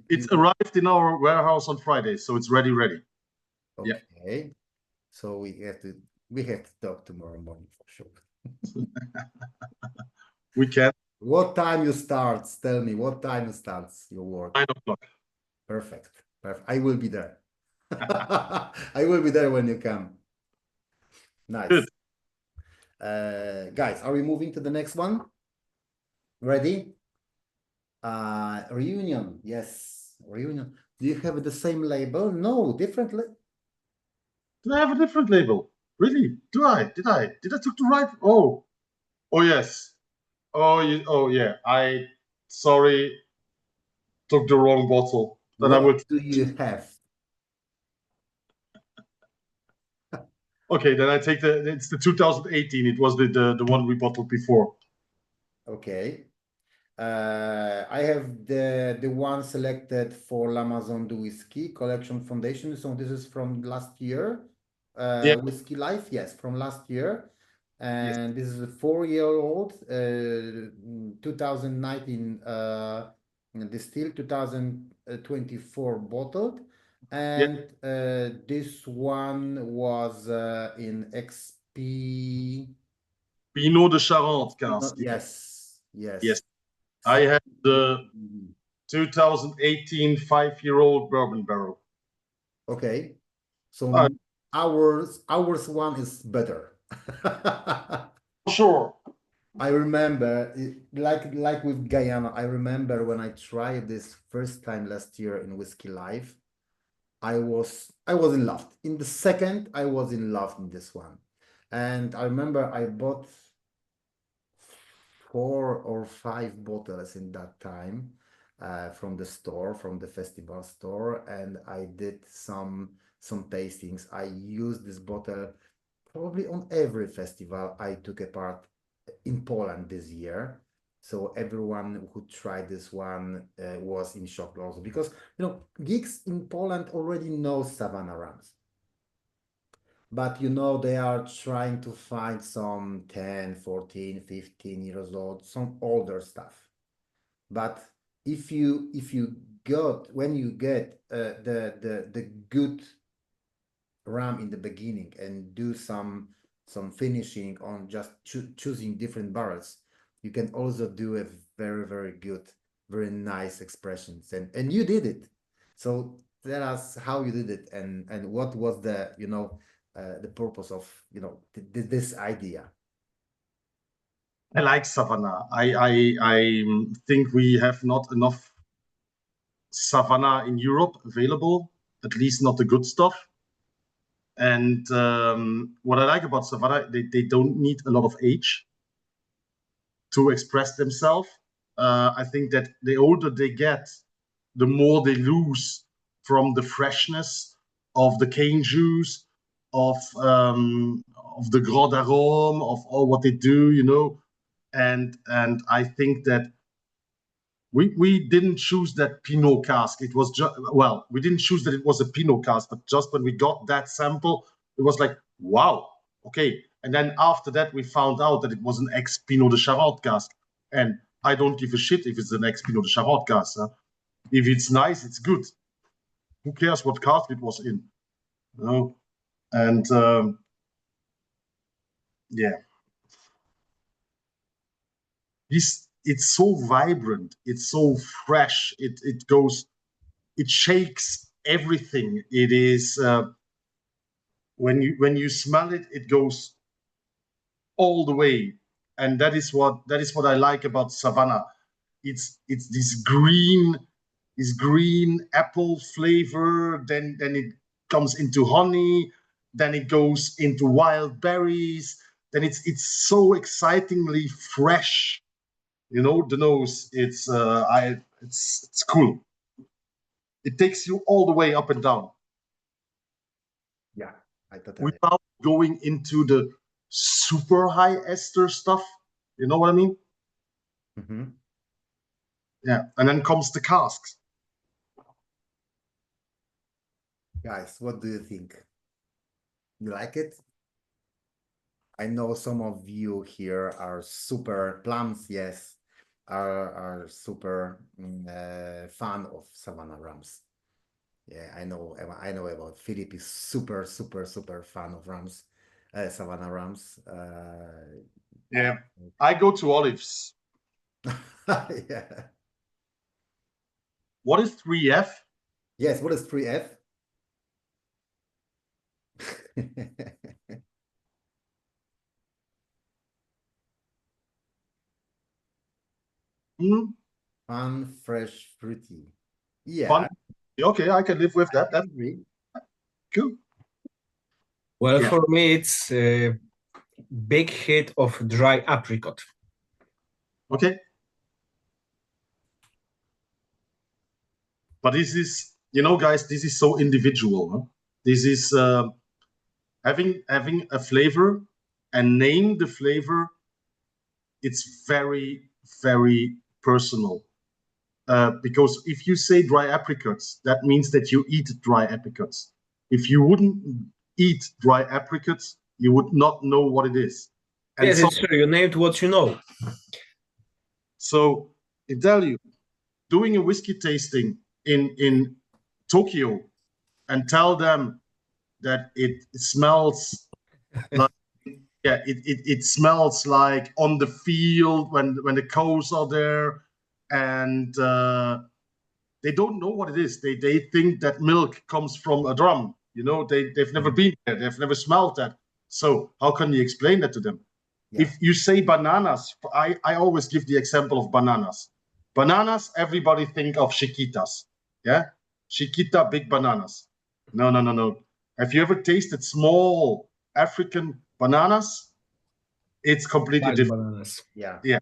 It's arrived in our warehouse on Friday, so it's ready. okay. Yeah. So we have to talk tomorrow morning for sure. We can. What time you start? Tell me what time you starts your work. 9 o'clock. Perfect. Perfect. I will be there. I will be there when you come. Nice. Good. Guys, are we moving to the next one? Ready? Reunion. Yes, reunion. Do you have the same label? No, different. Did I have a different label? Really? Did I took the right? Oh yes. Oh yeah. I sorry, took the wrong bottle. Then What I would. do you have? Okay, then I take it's the 2018. It was the one we bottled before. Okay. I have the one selected for l'Amazon de Whiskey Collection Foundation. So this is from last year. Yeah. Whiskey Life, yes, from last year. Yes. And this is a 4-year-old 2019 distilled, 2024 bottled. And this one was in XP. Pinot de Charente cask. Yes. Yes. I have the 2018 5-year-old bourbon barrel. Okay. So ours one is better. Sure. I remember, like with Guyana, I remember when I tried this first time last year in Whiskey Life, I was in love. In the second, I was in love in this one. And I remember I bought 4 or 5 bottles in that time from the store, from the festival store, and I did some tastings. I used this bottle probably on every festival I took a part in Poland this year. So everyone who tried this one was in shock also, because you know, geeks in Poland already know Savannah rums. But you know, they are trying to find some 10, 14, 15 years old, some older stuff. But if you when you get the good rum in the beginning and do some finishing on just choosing different barrels, you can also do a very, very good, very nice expressions. And you did it. So tell us how you did it, and what was the, you know, the purpose of, you know, this idea. I like Savannah. I think we have not enough Savannah in Europe available, at least not the good stuff. And what I like about Savannah, they don't need a lot of age to express themselves. I think that the older they get, the more they lose from the freshness of the cane juice, of the Grand d'Arôme, of all what they do, you know. And I think that we didn't choose that Pinot cask. It was just, well, we didn't choose that it was a Pinot cask, but just when we got that sample, it was like, wow, okay, And then after that, we found out that it was an ex-Pinot de Charente cask. And I don't give a shit if it's an ex-Pinot de Charente cask. Huh? If it's nice, it's good. Who cares what cask it was in? You know? And yeah. It's so vibrant. It's so fresh. It shakes everything. It is, when you smell it, it goes all the way. And that is what I like about Savannah. It's this green apple flavor, then it comes into honey, then it goes into wild berries, then it's so excitingly fresh. You know, the nose, it's cool. It takes you all the way up and down. Yeah, I totally. Without going into the super high ester stuff. You know what I mean? Mm-hmm. Yeah, and then comes the casks. Guys, what do you think? You like it? I know some of you here are super plums, yes, are super fan of Savannah Rams. Yeah, I know about Philip is super fan of Rams, Savannah Rams. Yeah, I go to olives. Yeah. What is 3F? Yes, what is 3F? Fun, fresh, fruity. Yeah. Fun. Okay, I can live with that. That's cool. Well, Yeah. for me, it's a big hit of dry apricot. Okay. But this is, you know, guys, this is so individual. Huh? This is having a flavor and name the flavor. It's very, very personal. Because if you say dry apricots, that means that you eat dry apricots. If you wouldn't eat dry apricots, you would not know what it is. And yes, it's true. You named what you know. So I tell you, doing a whiskey tasting in Tokyo and tell them that it smells like, yeah, it smells like on the field when the cows are there, and they don't know what it is. They think that milk comes from a drum. You know, they've never been there. They've never smelled that. So how can you explain that to them? Yeah. If you say bananas, I always give the example of bananas. Bananas, everybody think of Chiquitas. Yeah? Chiquita, big bananas. No. Have you ever tasted small African bananas? It's completely Like different. bananas. Yeah. Yeah.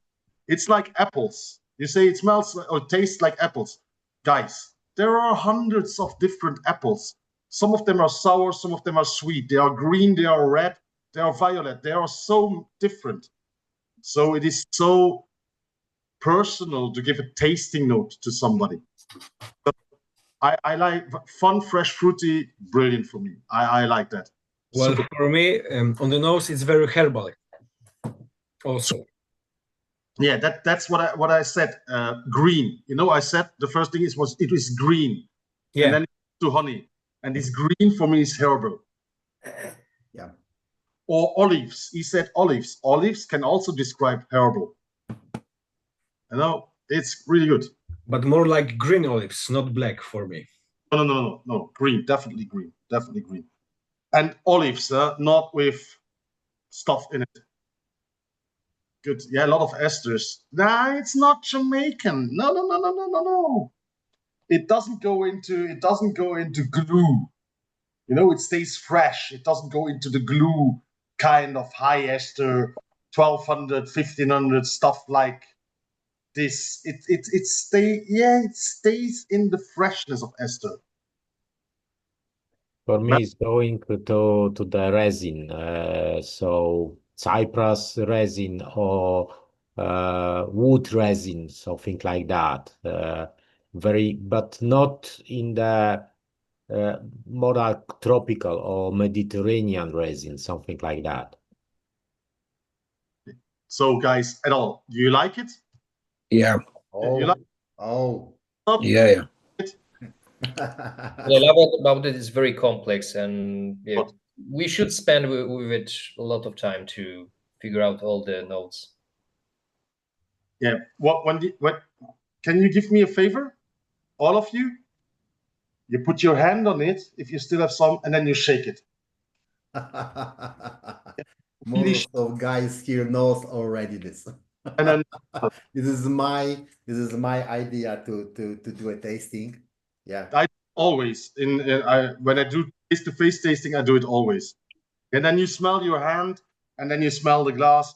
It's like apples. You say it smells or tastes like apples. Guys, there are hundreds of different apples. Some of them are sour, some of them are sweet. They are green, they are red, they are violet. They are so different. So it is so personal to give a tasting note to somebody. So I like fun, fresh, fruity, brilliant for me. I like that. Well, Super. for me, on the nose, it's very herbal. Also. Yeah, that's what I said. Green. You know, I said the first thing was green. Yeah. And then to honey. And this green for me is herbal. Yeah. Or olives. He said olives. Olives can also describe herbal. You know, it's really good. But more like green olives, not black for me. No. Green, definitely green. Definitely green. And olives, not with stuff in it. Good. Yeah, a lot of esters. Nah, it's not Jamaican. No. It doesn't go into glue. You know, it stays fresh. It doesn't go into the glue kind of high ester 1200, 1500 stuff like this. It stays in the freshness of ester. For me, it's going to the resin, so cypress resin or wood resin, something like that. But not in the more like tropical or Mediterranean resin, something like that. So, guys, at all, do you like it? Yeah, You like Oh. yeah. What I love about it is very complex, and yeah, we should spend with it a lot of time to figure out all the notes. Yeah. What can you give me a favor? All of you? You put your hand on it if you still have some, and then you shake it. Most of guys here knows already this. And then This is my idea to do a tasting. Yeah. I always when I do face-to-face tasting, I do it always. And then you smell your hand, and then you smell the glass,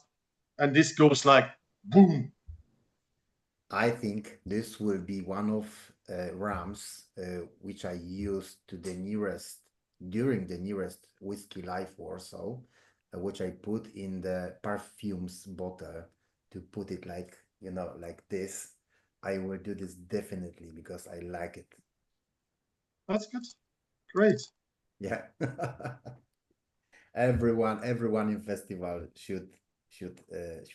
and this goes like boom. I think this will be one of rams which I used during the nearest whiskey life or so, which I put in the perfumes bottle to put it like, you know, like this. I will do this definitely because I like it. That's good. Great. Yeah. Everyone in festival should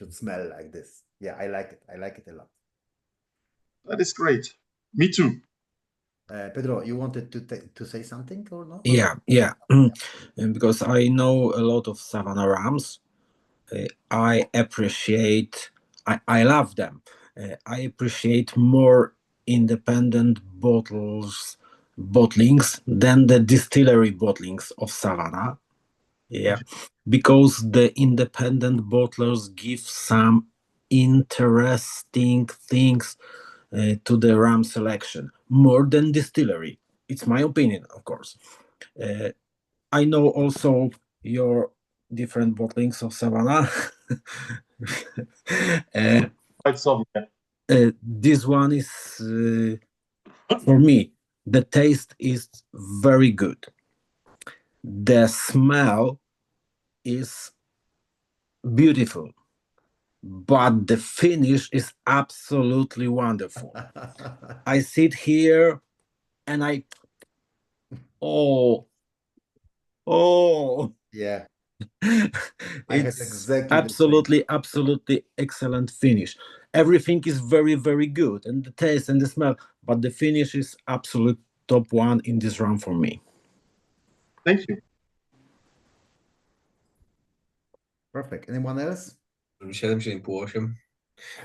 smell like this. Yeah, I like it. I like it a lot. That is great. Me too. Pedro, you wanted to say something or not? Yeah. And because I know a lot of Savannah rams, I love them. I appreciate more independent bottlings than the distillery bottlings of Savannah. Yeah, because the independent bottlers give some interesting things to the ram selection more than distillery. It's my opinion, of course. I know also your different bottlings of Savannah. Quite some. This one is, for me, the taste is very good. The smell is beautiful, but the finish is absolutely wonderful. I sit here and oh, Yeah. it's exactly absolutely excellent finish. Everything is very, very good, and the taste and the smell, but the finish is absolute top one in this round for me. Thank you. Perfect. Anyone else? 7,5,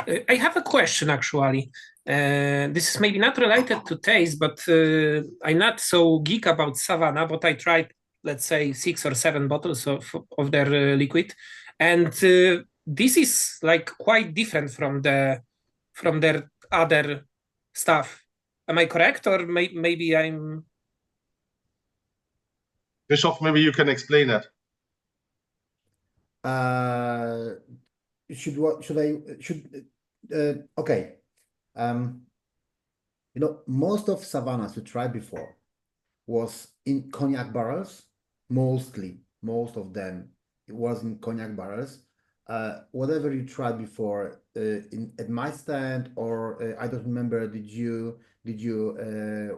8. I have a question actually. This is maybe not related to taste, but I'm not so geek about Savannah, but I tried, let's say, 6 or 7 bottles of their liquid, and this is like quite different from their other stuff. Am I correct, or maybe I'm? Bischoff, maybe you can explain that. Okay. You know, most of Savannahs we tried before was in cognac barrels, mostly. Most of them it was in cognac barrels. Whatever you tried before at my stand, or I don't remember. Did you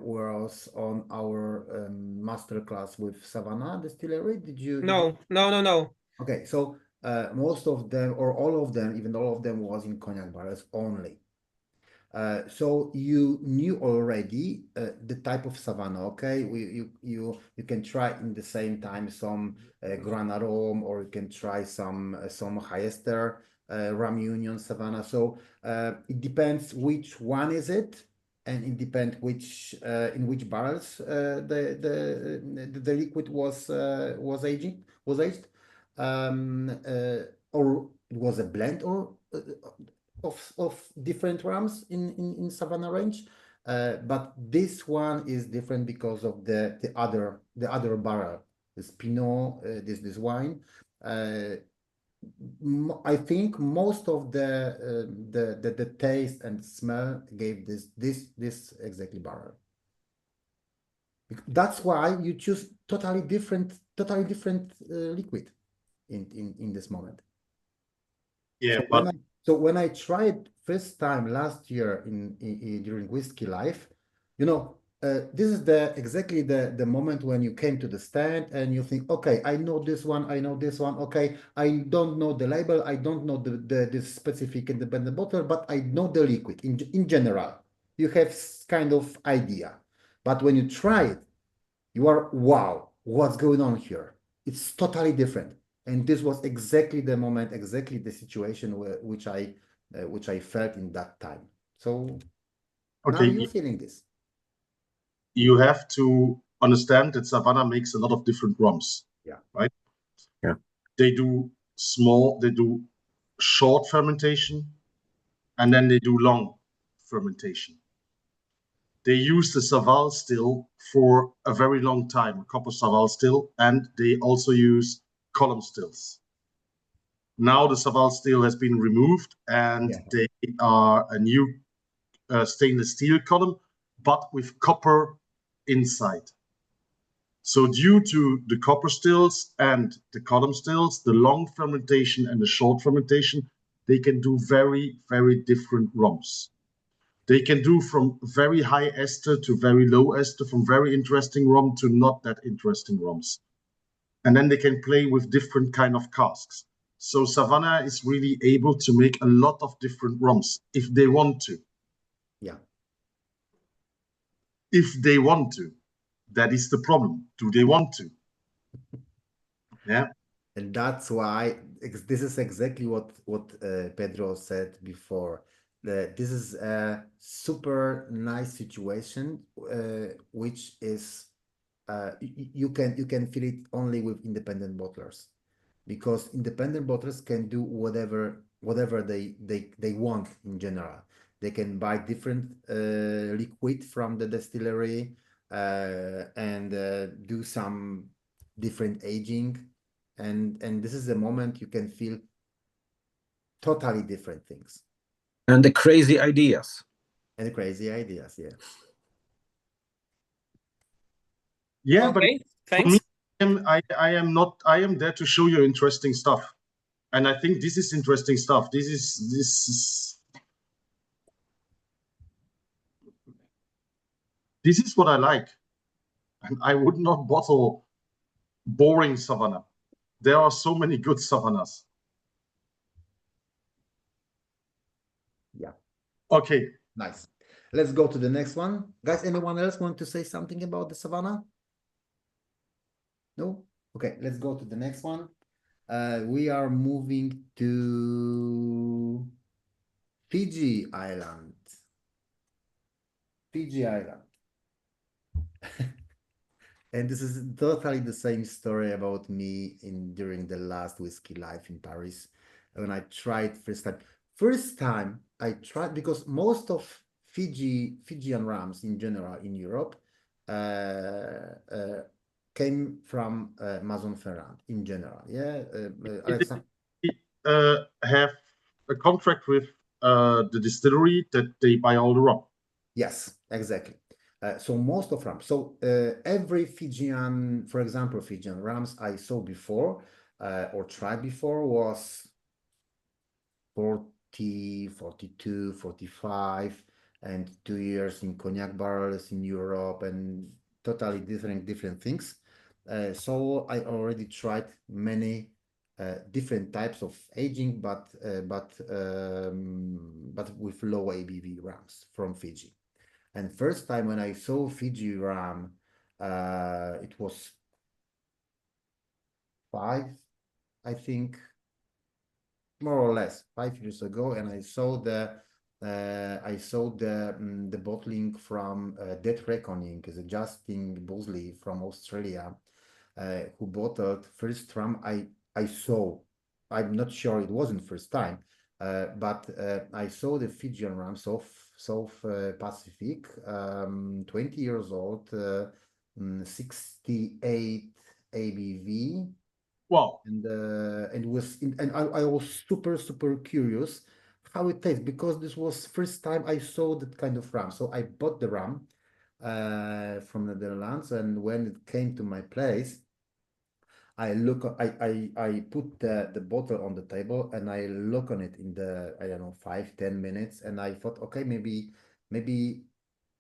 was on our masterclass with Savannah Distillery? Did you? No. Okay, so most of them, or all of them, even all of them, was in cognac barrels only. So you knew already the type of Savannah. Okay, you can try in the same time some Grand Arôme, or you can try some Hyester Ram Union Savannah. So it depends which one is it, and it depends which in which barrels the liquid was aged, or it was a blend or of different rams in Savannah range. But this one is different because of the other barrel, this Pinot, this wine. I think most of the taste and smell gave this exactly barrel. That's why you choose totally different liquid in this moment. Yeah, So when I tried first time last year during Whiskey Life, you know, this is exactly the moment when you came to the stand and you think, okay, I know this one, I know this one. Okay, I don't know the label, I don't know this specific independent bottle, but I know the liquid in general. You have kind of idea, but when you try it, you are, wow, what's going on here? It's totally different. And this was exactly the moment, exactly the situation which I felt in that time. So now Okay, you're feeling this. you have to understand that Savannah makes a lot of different rums. Yeah. Right? Yeah. They do short fermentation, and then they do long fermentation. They use the Saval still for a very long time, a copper Saval still, and they also use column stills. Now the Saval still has been removed, and they are a new stainless steel column, but with copper inside. So due to the copper stills and the column stills, the long fermentation and the short fermentation, they can do very, very different rums. They can do from very high ester to very low ester, from very interesting rum to not that interesting rums. And then they can play with different kind of casks. So Savannah is really able to make a lot of different rums if they want to. Yeah. If they want to. That is the problem. Do they want to? Yeah. And that's why this is exactly what Pedro said before. This is a super nice situation, which is you can feel it only with independent bottlers, because independent bottlers can do whatever they want in general. They can buy different liquid from the distillery and do some different aging, and this is the moment you can feel totally different things And the crazy ideas. and crazy ideas. Yeah. Yeah, Okay, but for me, thanks. I am there to show you interesting stuff. And I think this is interesting stuff. This is what I like. And I would not bottle boring Savannah. There are so many good Savannahs. Yeah. Okay. Nice. Let's go to the next one. Guys, anyone else want to say something about the Savannah? No? Okay, let's go to the next one. We are moving to Fiji Island. Fiji Island. And this is totally the same story about me during the last whiskey life in Paris when I tried first time. First time I tried, because most of Fijian rums in general in Europe came from Maison Ferrand in general. Yeah, Alexander. Have a contract with the distillery that they buy all the rum. Yes, exactly. So most of rums. So every Fijian, for example, Fijian rums I saw before or tried before was 40, 42, 45, and 2 years in cognac barrels in Europe, and totally different things. So I already tried many different types of aging, but with low ABV rums from Fiji. And first time when I saw Fiji rum, it was 5, I think, more or less 5 years ago, and I saw the bottling from Dead Reckoning, is Justin Bosley from Australia, who bottled first rum I saw. I'm not sure it wasn't first time, but I saw the Fijian rum, South Pacific, 20 years old, 68 ABV. Wow. And I was super curious how it tastes, because this was first time I saw that kind of rum. So I bought the rum from the Netherlands, and when it came to my place, I put the bottle on the table and I look on it in the, I don't know, 5-10 minutes, and I thought, okay, maybe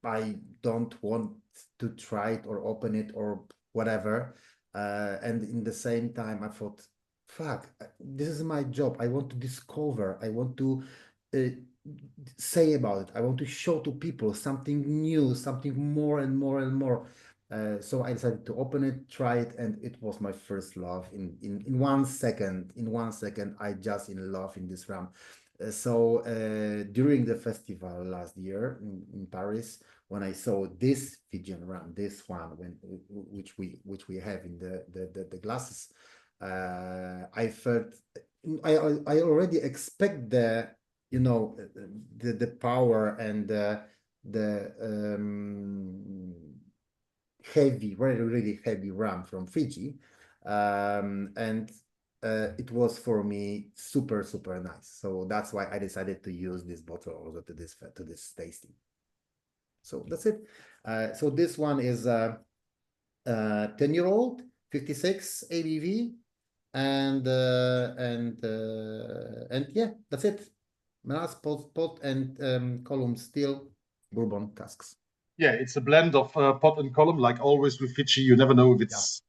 I don't want to try it or open it or whatever. And in the same time, I thought, fuck, this is my job. I want to discover. I want to say about it. I want to show to people something new, something more and more and more. So I decided to open it, try it, and it was my first love. In 1 second, I just in love in this RAM. So during the festival last year in Paris, when I saw this Fijian RAM, this one, which we have in the glasses, I felt I already expect the the power and the heavy, really heavy RAM from Fiji, and it was for me super nice. So that's why I decided to use this bottle also to this tasting. So that's it. So this one is 10-year-old, 56 ABV, and yeah, that's it. Melas, pot and column steel bourbon casks. Yeah, it's a blend of pot and column. Like always with Fiji, you never know if it's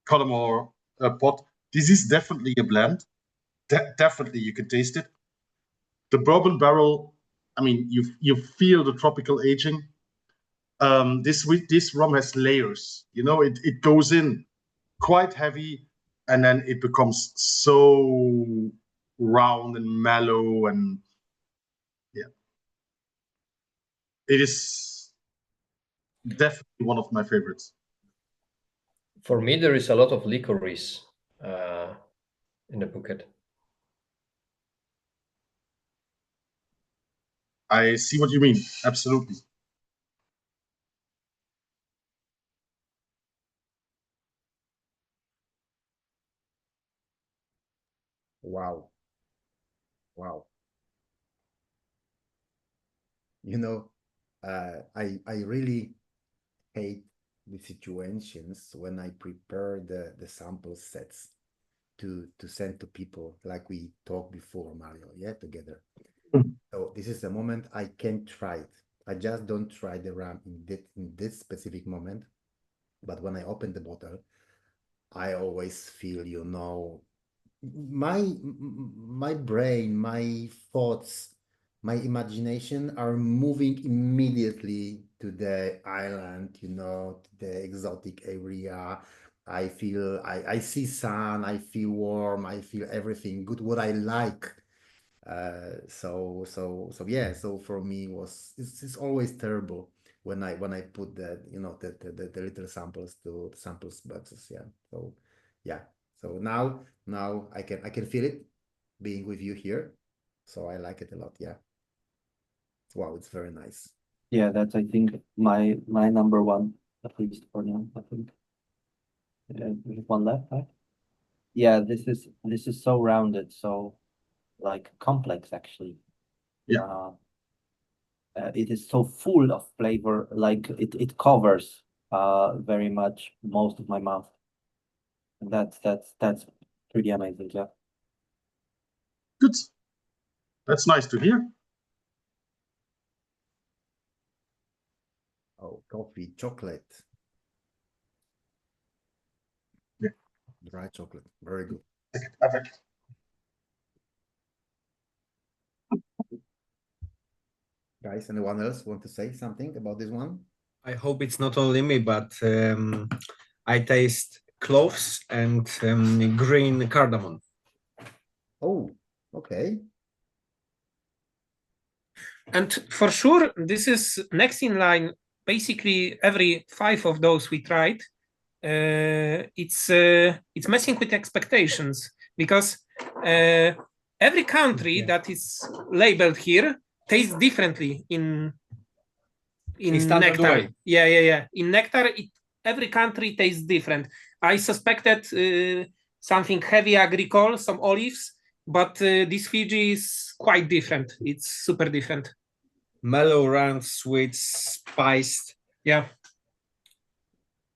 column or pot. This is definitely a blend. Definitely, you can taste it. The bourbon barrel, I mean, you feel the tropical aging. This rum has layers. You know, it goes in quite heavy, and then it becomes so round and mellow, and yeah, it is definitely one of my favorites. For me, there is a lot of licorice in the bucket. I see what you mean. Absolutely. Wow. Wow. You know, I really hate the situations when I prepare the sample sets to send to people like we talked before, Mario, yeah, together. So this is the moment I can try it. I just don't try the RAM in this specific moment. But when I open the bottle, I always feel, my brain, my thoughts, my imagination are moving immediately to the island, to the exotic area. I see sun, I feel warm, I feel everything good, what I like. So yeah, so for me it's always terrible when I put the little samples to samples boxes. Yeah. So yeah. So now I can feel it being with you here. So I like it a lot. Yeah. Wow, it's very nice. Yeah, that's I think my number one, at least for now, I think. There's one left, right? Yeah, this is so rounded, so like complex actually. Yeah. It is so full of flavor, like it covers very much most of my mouth. And that's pretty amazing, yeah. Good. That's nice to hear. Oh, coffee, chocolate. Yeah. Dry chocolate. Very good. Perfect. Guys, anyone else want to say something about this one? I hope it's not only me, but I taste cloves and green cardamom. Oh, okay. And for sure, this is next in line. Basically, every 5 of those we tried, it's messing with expectations because every country that is labeled here tastes differently in Standard NECTAR. way. Yeah. In NECTAR, every country tastes different. I suspected something heavy agricole, some olives, but this Fiji is quite different. It's super different. Mellow, round, sweet, spiced. Yeah.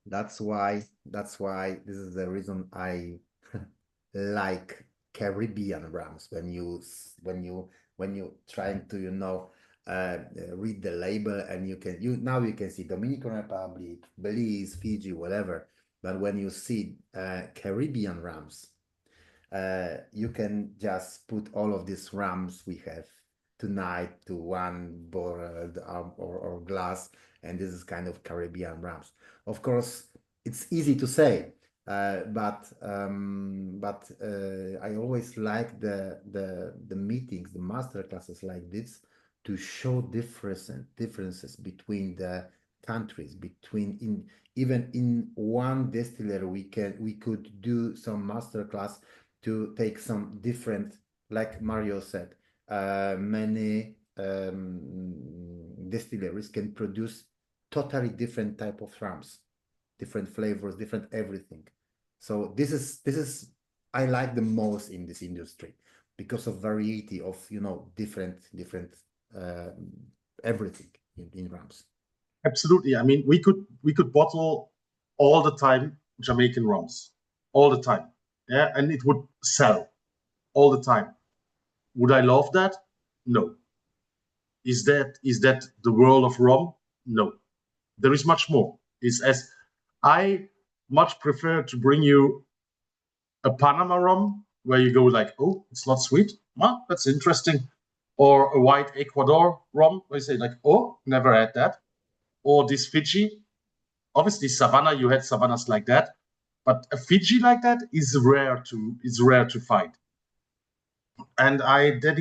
That's why this is the reason I like Caribbean rams when you trying to read the label, and you can see Dominican Republic, Belize, Fiji, whatever. But when you see Caribbean rums, you can just put all of these rums we have tonight to one bottle or glass, and this is kind of Caribbean rums. Of course, it's easy to say, but I always like the meetings, the master classes like this, to show differences between the countries, even in one distillery we could do some master class to take some different, like Mario said, many distilleries can produce totally different type of rums, different flavors, different everything. So this is I like the most in this industry because of variety of different everything in rums. Absolutely. I mean, we could bottle all the time Jamaican rums, all the time. Yeah, and it would sell all the time. Would I love that? No. Is that the world of rum? No. There is much more. Is as I much prefer to bring you a Panama rum where you go like, oh, it's not sweet. Well, that's interesting. Or a white Ecuador rum where you say like, oh, never had that. Or this Fiji. Obviously, Savannah, you had Savannahs like that, but a Fiji like that is rare to find. And that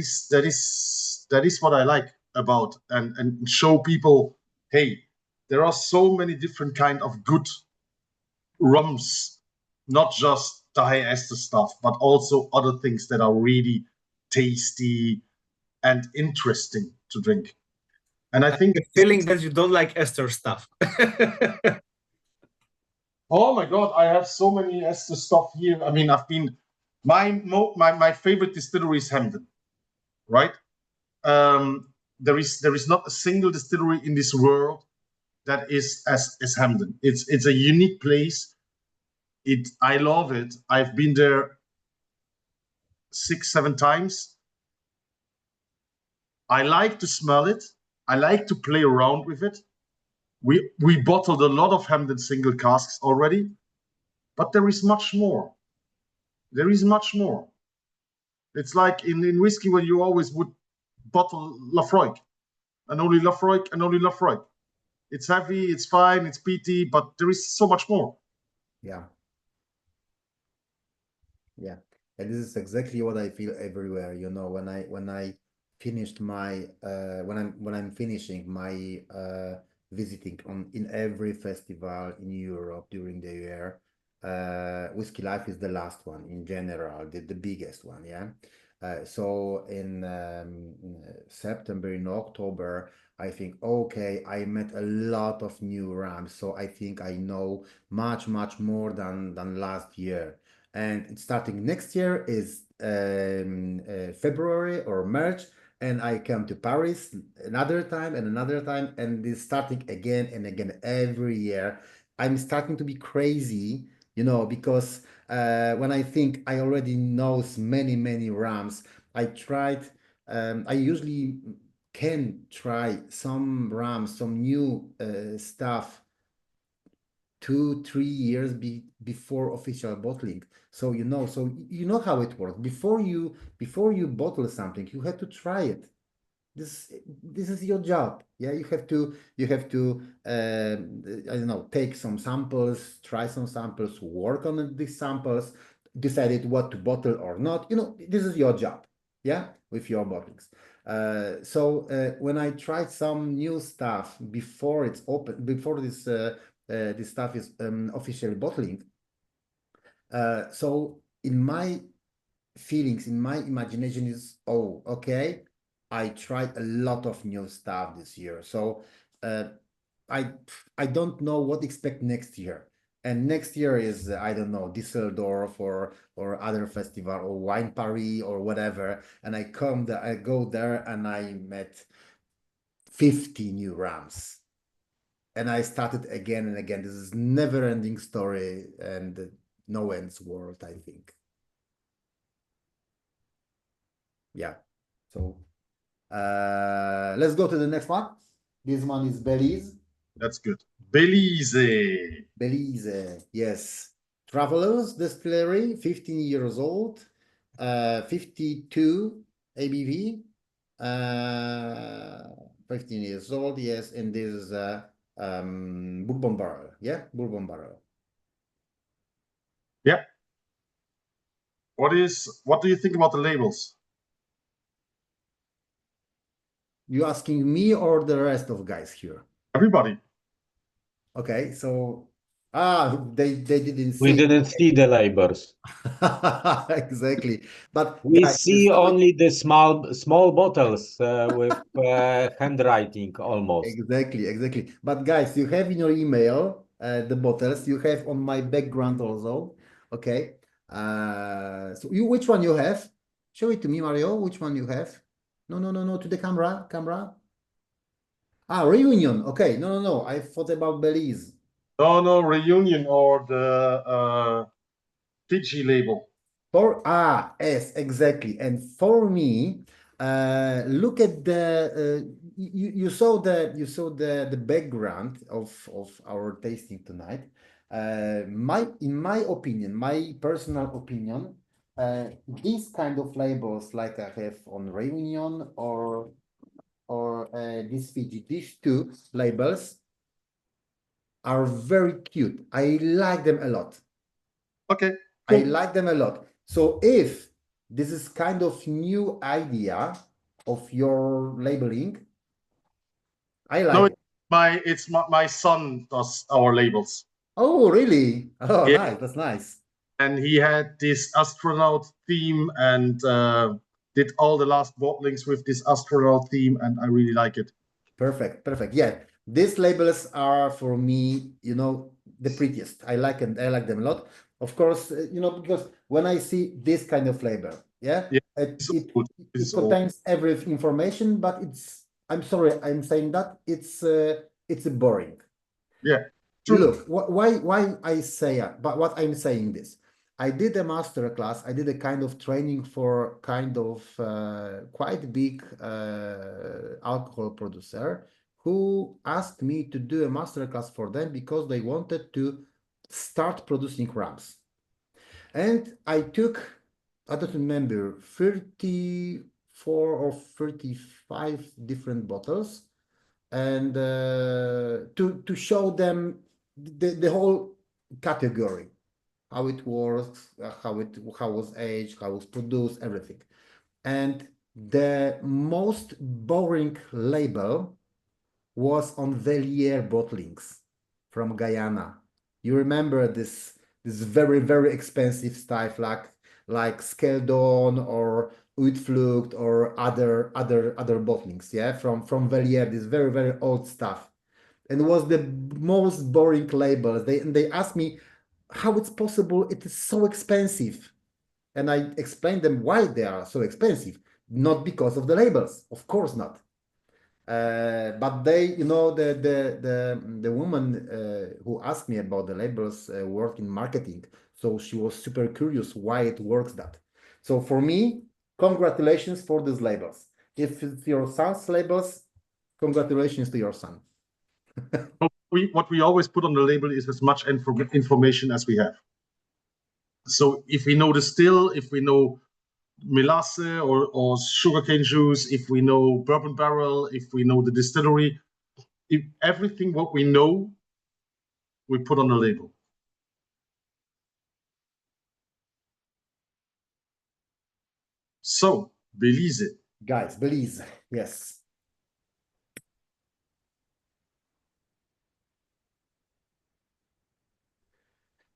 is what I like about and show people, hey, there are so many different kind of good rums, not just the high ester stuff, but also other things that are really tasty and interesting to drink. And I think the feeling that you don't like ester stuff. Oh my God, I have so many ester stuff here. I mean, I've been my favorite distillery is Hamden, right? There is not a single distillery in this world that is as Hamden. It's a unique place. I love it. I've been there 6-7 times. I like to smell it. I like to play around with it. We bottled a lot of Hamden single casks already, but there is much more. There is much more. It's like in whiskey where you always would bottle Lafroig and only Lafroig and only Lafroig. It's heavy, it's fine, it's peaty, but there is so much more. Yeah. Yeah. And this is exactly what I feel everywhere. When I finished my when I'm finishing my visiting in every festival in Europe during the year, Whiskey Life is the last one in general, the biggest one, yeah. So in September, in October, I think, okay, I met a lot of new rams, so I think I know much more than last year. And it's starting next year is February or March, and I come to Paris another time and another time, and it's starting again and again every year. I'm starting to be crazy, because when I think I already knows many rams, I usually can try some rams, some new stuff 2-3 years before official bottling. So you know how it works. Before you bottle something, you have to try it. This is your job. Yeah, you have to I don't know, take some samples, try some samples, work on these samples, decided what to bottle or not. This is your job. Yeah, with your bottlings. So when I tried some new stuff before it's open, before this stuff is officially bottling. So in my feelings, in my imagination is, oh, okay, I tried a lot of new stuff this year. So I don't know what expect next year. And next year is, I don't know, Düsseldorf or other festival or Wine Paris or whatever. And I go there and I met 50 new rams. And I started again and again. This is never-ending story and no ends world, I think. Yeah. So Let's go to the next one. This one is Belize. That's good. Belize. Belize, yes. Travelers Distillery, 15 years old, 52 ABV, 15 years old, yes, and this is bourbon barrel, yeah, bourbon barrel. Yeah. What do you think about the labels? You asking me or the rest of guys here? Everybody. Okay, so they didn't We see. didn't see the labels. Exactly, but We guys, see only the small bottles with handwriting almost. exactly. But guys, you have in your email the bottles. You have on my background also. Okay. So which one you have? Show it to me, Mario. Which one you have? No. To the camera. Ah, Reunion. Okay. No. I thought about Belize. No, Reunion or the Fiji label. Yes, exactly. And for me, look at the you saw the background of our tasting tonight. In my opinion, my personal opinion, these kind of labels like I have on Reunion or this Fiji, these two labels are very cute. I like them a lot. Okay. I Cool. like them a lot. So if this is kind of new idea of your labeling, I like it. It's my son does our labels. Oh, really? Oh, Yeah. nice. That's nice. And he had this astronaut theme and did all the last bottlings with this astronaut theme, and I really like it. Perfect. Yeah, these labels are for me, the prettiest. I like them a lot. Of course, because when I see this kind of label, Yeah, it it's contains every information, but I'm sorry, I'm saying that it's boring. Yeah. True. Look, why I say it, but what I'm saying this. I did a master class. I did a kind of training for kind of quite big alcohol producer who asked me to do a master class for them because they wanted to start producing rums. And I took, I don't remember, 34 or 35 different bottles and to show them the whole category, how it works, how was aged, how was produced, everything. And the most boring label was on Velier bottlings from Guyana. You remember this very expensive stuff like Skeldon or Uitvlucht or other bottlings, yeah, from Velier, this very old stuff. And it was the most boring labels. They asked me how it's possible it is so expensive. And I explained them why they are so expensive. Not because of the labels, of course not. But they, the woman who asked me about the labels work in marketing, so she was super curious why it works that. So for me, congratulations for these labels. If it's your son's labels, congratulations to your son. What we always put on the label is as much information as we have. So if we know the still, if we know melasse or sugarcane juice, if we know bourbon barrel, if we know the distillery, if everything what we know, we put on the label. So, Belize. Guys, Belize, yes.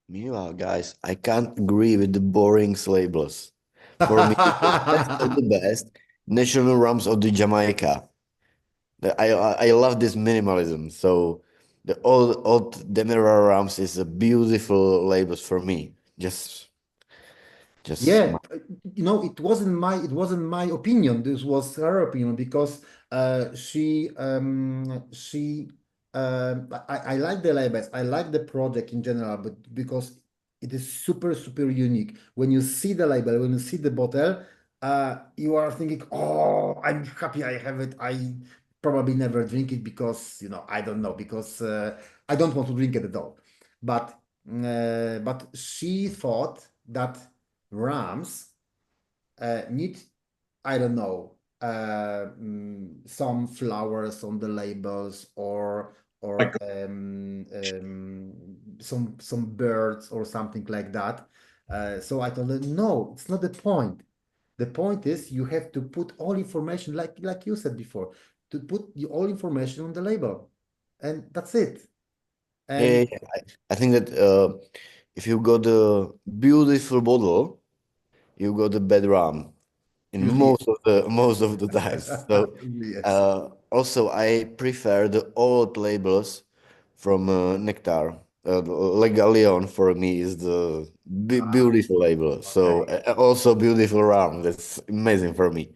Meanwhile, guys, I can't agree with the boring labels. For me, the best national rums of the Jamaica. I love this minimalism. So the old Demerara rums is a beautiful labels for me. Just Yeah, it wasn't my opinion. This was her opinion because I like the labels. I like the project in general, but because it is super unique. When you see the label, when you see the bottle, you are thinking, oh, I'm happy I have it. I probably never drink it because, I don't know, because I don't want to drink it at all. But she thought that rams need, I don't know, some flowers on the labels or some birds or something like that. So I told her, no, it's not the point. The point is you have to put all information, like you said before, to put all information on the label, and that's it. And I think that if you got a beautiful bottle, you got a bad rum in Usually- most of the times. So yes. also I prefer the old labels from NECTAR. Legalion for me is the beautiful label. So also beautiful rum. That's amazing for me.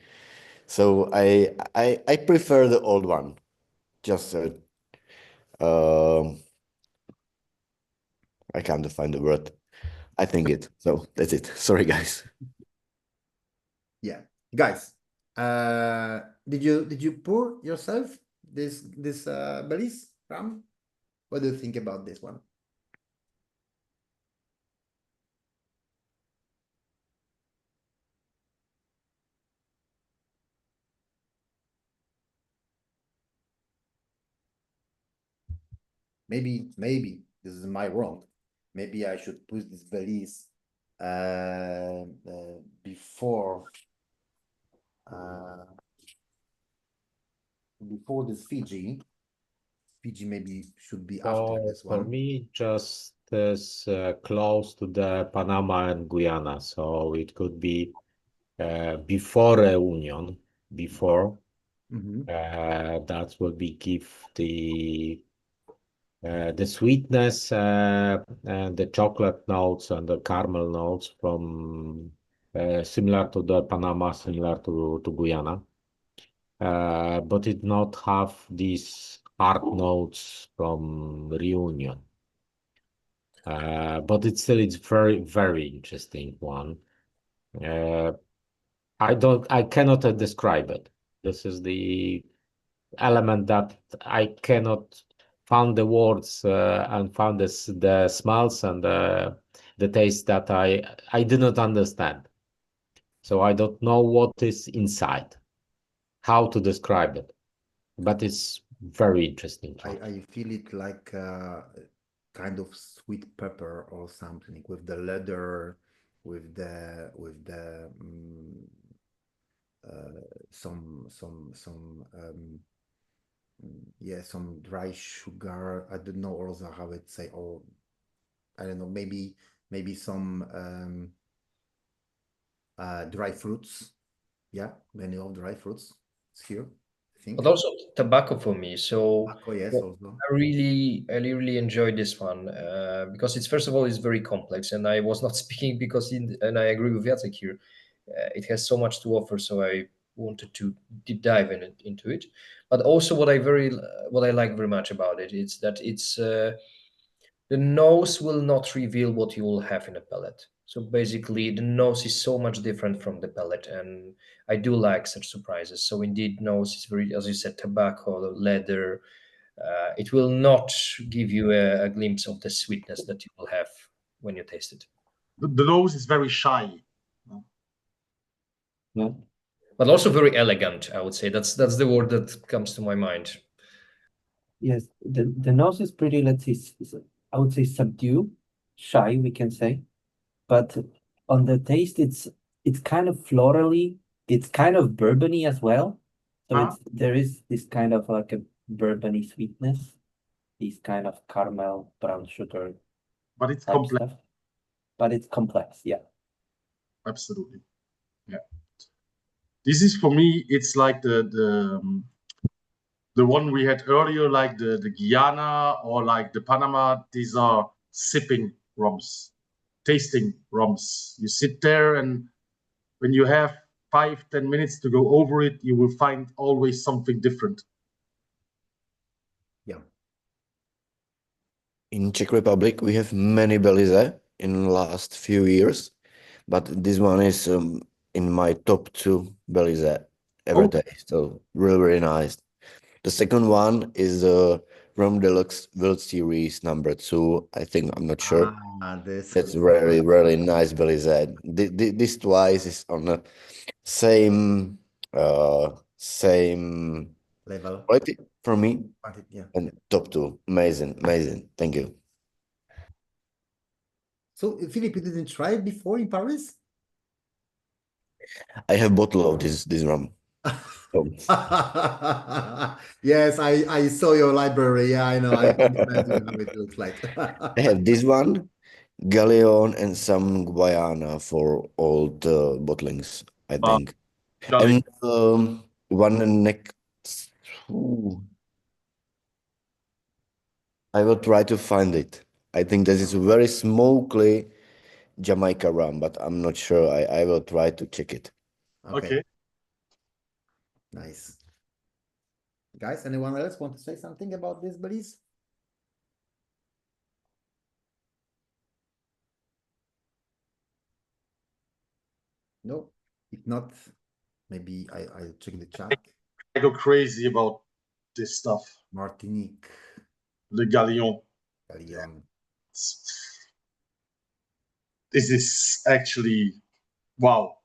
So I prefer the old one. Just I can't find the word. I think it. So that's it. Sorry, guys. Yeah, guys, did you pour yourself this Belize rum? What do you think about this one? Maybe this is my wrong. Maybe I should put this Belize before this Fiji. Fiji maybe should be after So this for one. me, just as close to the Panama and Guyana, so it could be before Reunion, before Mhm. that will be give the sweetness and the chocolate notes and the caramel notes from similar to the Panama, similar to Guyana, but it not have these hard notes from Reunion. But it's very, very interesting one. Uh, I cannot describe it. This is the element that I cannot found the words and found the smells and the taste that I did not understand. So I don't know what is inside, how to describe it, but it's very interesting one. I feel it like kind of sweet pepper or something with the leather, with the some yeah, some dry sugar. I don't know also how it say, or I don't know, maybe some dry fruits. Yeah, many of dry fruits. It's here, I think. But also tobacco for me. So Tobacco, yes, yeah, also. I really enjoyed this one because it's first of all it's very complex, and I was not speaking because and I agree with Jacek here. It has so much to offer, so I wanted to deep dive into it. But also, what I like very much about it is that it's the nose will not reveal what you will have in a pellet. So basically, the nose is so much different from the pellet, and I do like such surprises. So indeed, nose is very, as you said, tobacco, leather. It will not give you a glimpse of the sweetness that you will have when you taste it. The nose is very shy. Yeah. But also very elegant, I would say. That's the word that comes to my mind. Yes, the nose is pretty, let's say, I would say subdued, shy, we can say. But on the taste, it's kind of florally, it's kind of bourbony as well. So there is this kind of like a bourbony sweetness, this kind of caramel, brown sugar But it's type complex. stuff. But it's complex, yeah. Absolutely. Yeah. This is for me, it's like the one we had earlier, like the Guyana or like the Panama. These are sipping rums, tasting rums. You sit there, and when you have 5-10 minutes to go over it, you will find always something different. Yeah. In Czech Republic, we have many Belize in the last few years, but this one is in my top 2 bellies ever tasted. So really, really nice. The second one is the Rum Deluxe World Series number 2. I think, I'm not sure. This That's really, really nice bellies. This twice is on the same same level. quality for me. Yeah. And top 2. Amazing, amazing. Thank you. So, Philip, you didn't try it before in Paris? I have bottle of this rum. Oh. Yes, I saw your library. Yeah, I know. I can imagine how it looks like. I have this one, Galleon, and some Guayana for all the bottlings, I think. Galleon. And one neck. Ooh. I will try to find it. I think this is a very smoky Jamaica rum, but I'm not sure. I will try to check it. Okay. Nice. Guys, anyone else want to say something about this, please? No? If not, maybe I'll check the chat. I go crazy about this stuff. Martinique. Le Galleon. Galleon. This is actually, wow.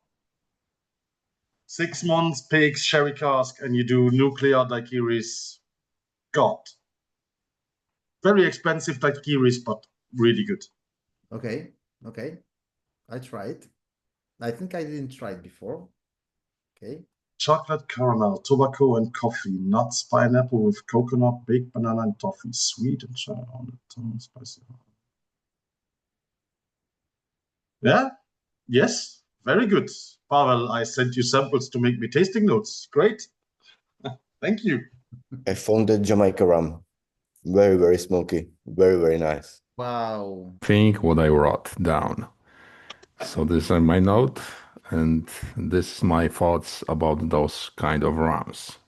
6 months, pigs, sherry cask, and you do nuclear daiquiris. God. Very expensive daiquiris, but really good. Okay, okay. I tried. I think I didn't try it before. Okay. Chocolate caramel, tobacco and coffee, nuts, pineapple with coconut, baked banana and toffee, sweet and sour on it, spicy. Yeah, yes, very good. Pavel, I sent you samples to make me tasting notes. Great. Thank you. I found the Jamaica rum. Very, very smoky. Very, very nice. Wow. Think what I wrote down. So this is my note, and this is my thoughts about those kind of rums.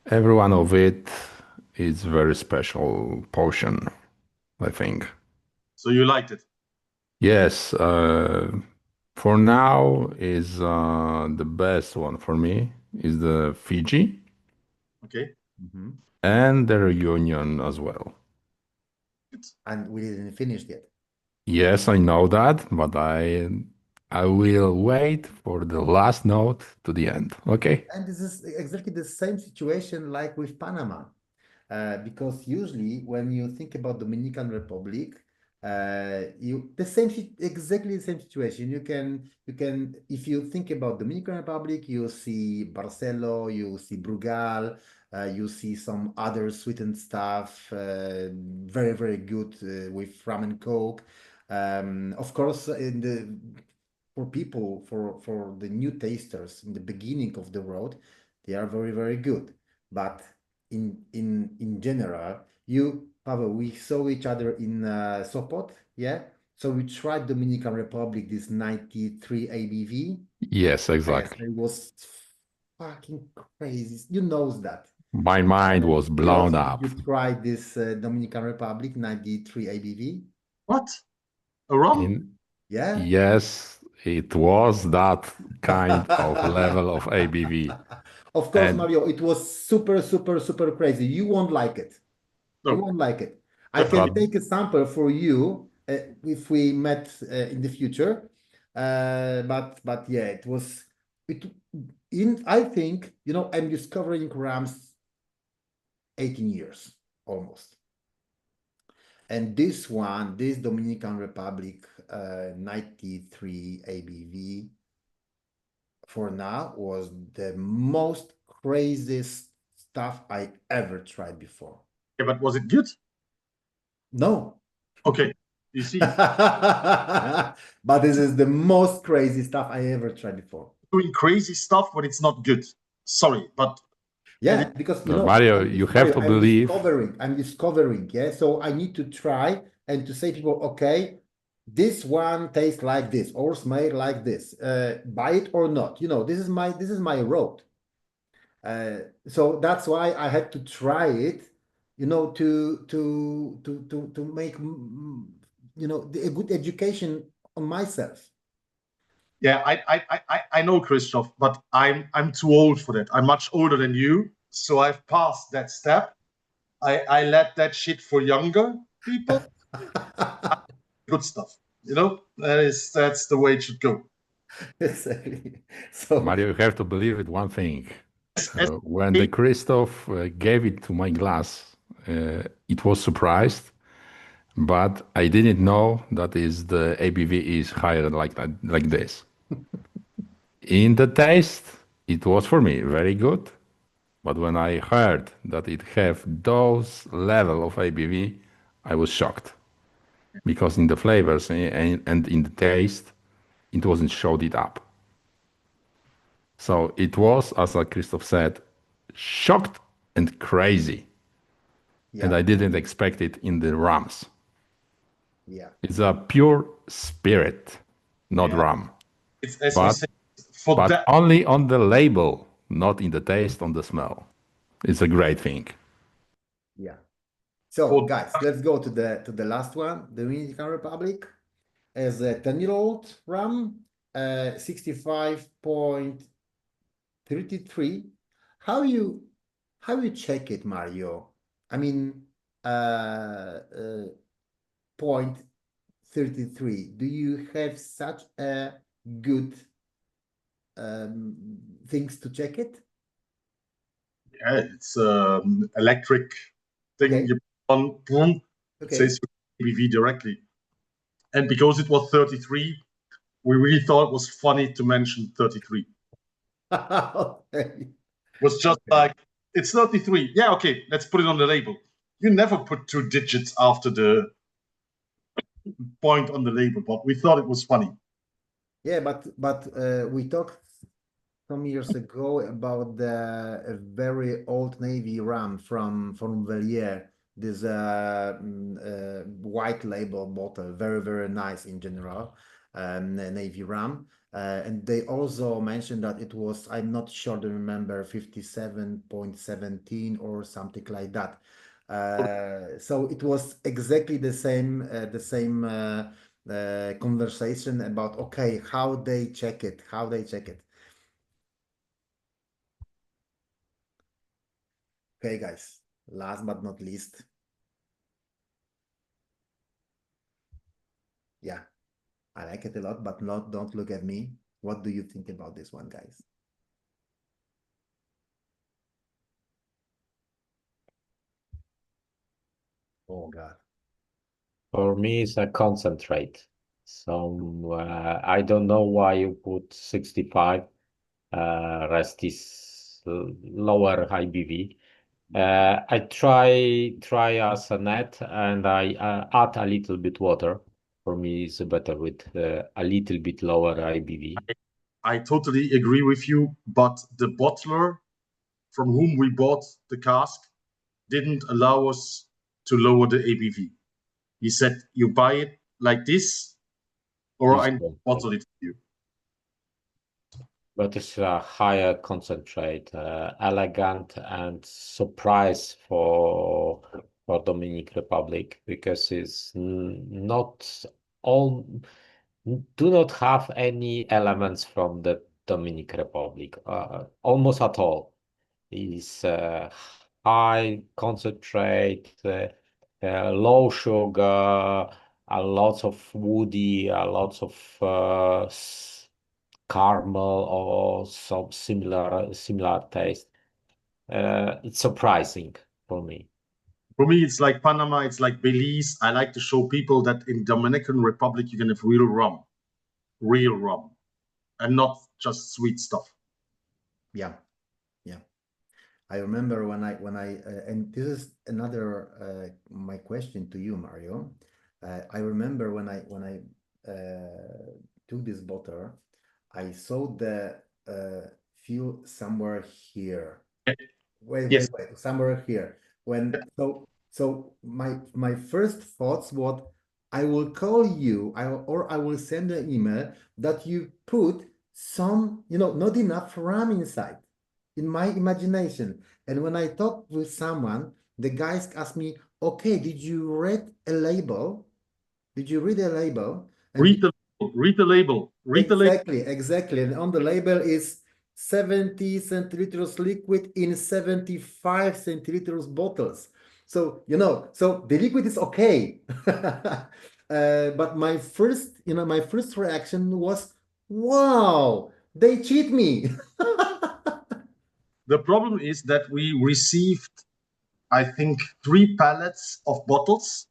Every one of it is very special potion, I think. So you liked it? Yes, for now is the best one for me is the Fiji. Okay. And the reunion as well. And we didn't finish yet. Yes, I know that, but I will wait for the last note to the end. Okay. And this is exactly the same situation like with Panama. Because usually when you think about Dominican Republic, exactly the same situation. You can if you think about Dominican Republic, you see Barcelo, you see Brugal, you see some other sweetened stuff, very, very good with rum and coke. Of course, for people, for the new tasters in the beginning of the road, they are very, very good. But in general, Pavel, we saw each other in Sopot, yeah? So we tried Dominican Republic, this 93 ABV. Yes, exactly. Yes, it was fucking crazy. You knows that. My mind was blown up. You tried this Dominican Republic 93 ABV? What? A rum? Yeah. Yes, it was that kind of level of ABV. Of course, Mario, it was super, super, super crazy. You won't like it. No. You won't like it. I can take a sample for you if we met in the future. But yeah, it was I think, I'm discovering rams 18 years almost. And this one, this Dominican Republic 93 ABV for now was the most craziest stuff I ever tried before. Yeah, but was it good? No. Okay. You see. But this is the most crazy stuff I ever tried before. Doing crazy stuff when it's not good. Sorry, but yeah, because Mario, you have to believe. I'm discovering, yeah. So I need to try and to say people, okay, this one tastes like this or smells like this. Buy it or not. This is my road. So that's why I had to try it, to make a good education on myself. Yeah, I know, Christoph, but I'm too old for that. I'm much older than you, so I've passed that step. I let that shit for younger people. Good stuff, you know. That's the way it should go. Exactly. So Mario, you have to believe it one thing. As When the Christoph gave it to my glass, it was surprised, but I didn't know that is the ABV is higher like that, like this. In the taste, it was for me very good, but when I heard that it have those level of ABV, I was shocked because in the flavors and in the taste, it wasn't showed it up. So it was, as Christoph said, shocked and crazy. And yeah, I didn't expect it in the rums. yeah, It's a pure spirit, not Yeah. rum. it's as we But, say, for but that. only on the label, not in the taste, on the smell. It's a great thing. yeah. So For guys, let's go to the last one. The Dominican Republic as a 10-year-old rum, 65.33. How you check it, Mario? I mean, point 33. Do you have such a good things to check it? yeah, it's electric thing Okay. you put on, boom, it Okay. says ABV directly. And because it was 33, we really thought it was funny to mention 33. Okay. Was just Okay. like, it's 33. Yeah, okay, let's put it on the label. You never put 2 digits after the point on the label, but we thought it was funny. Yeah, but we talked some years ago about the very old Navy rum from Velier, this white label bottle, very nice in general, Navy rum. And they also mentioned that it was, I'm not sure to remember, 57.17 or something like that. So it was exactly the same conversation about, okay, how they check it. Okay, guys, last but not least. Yeah, I like it a lot, but don't look at me. What do you think about this one, guys? Oh God. For me, it's a concentrate. So I don't know why you put 65. Rest is lower IBV. I try as a net, and I add a little bit water. For me, it's better with a little bit lower IBV. I totally agree with you, but the bottler from whom we bought the cask didn't allow us to lower the ABV. He said, you buy it like this, or I bottle it for you. But it's a higher concentrate, elegant and surprise for Dominican Republic, because it's not all do not have any elements from the Dominican Republic, almost at all. Is high concentrate, low sugar, a lot of woody, a lot of caramel or some similar taste. It's surprising for me. For me, it's like Panama, it's like Belize. I like to show people that in Dominican Republic you can have real rum, and not just sweet stuff. Yeah. I remember when I and this is another my question to you, Mario. I remember when I took this bottle, I saw the fuel somewhere here. Yes. Wait, somewhere here. So my first thoughts was, I will call you, or I will send an email that you put some, not enough RAM inside, in my imagination. And when I talk with someone, the guys ask me, okay, did you read a label? Did you read a label? And Read the Read the label. Read the label. Exactly. And on the label is 70 centiliters liquid in 75 centiliters bottles. So, so the liquid is okay. But my first reaction was, wow, they cheat me. The problem is that we received, I think, 3 pallets of bottles.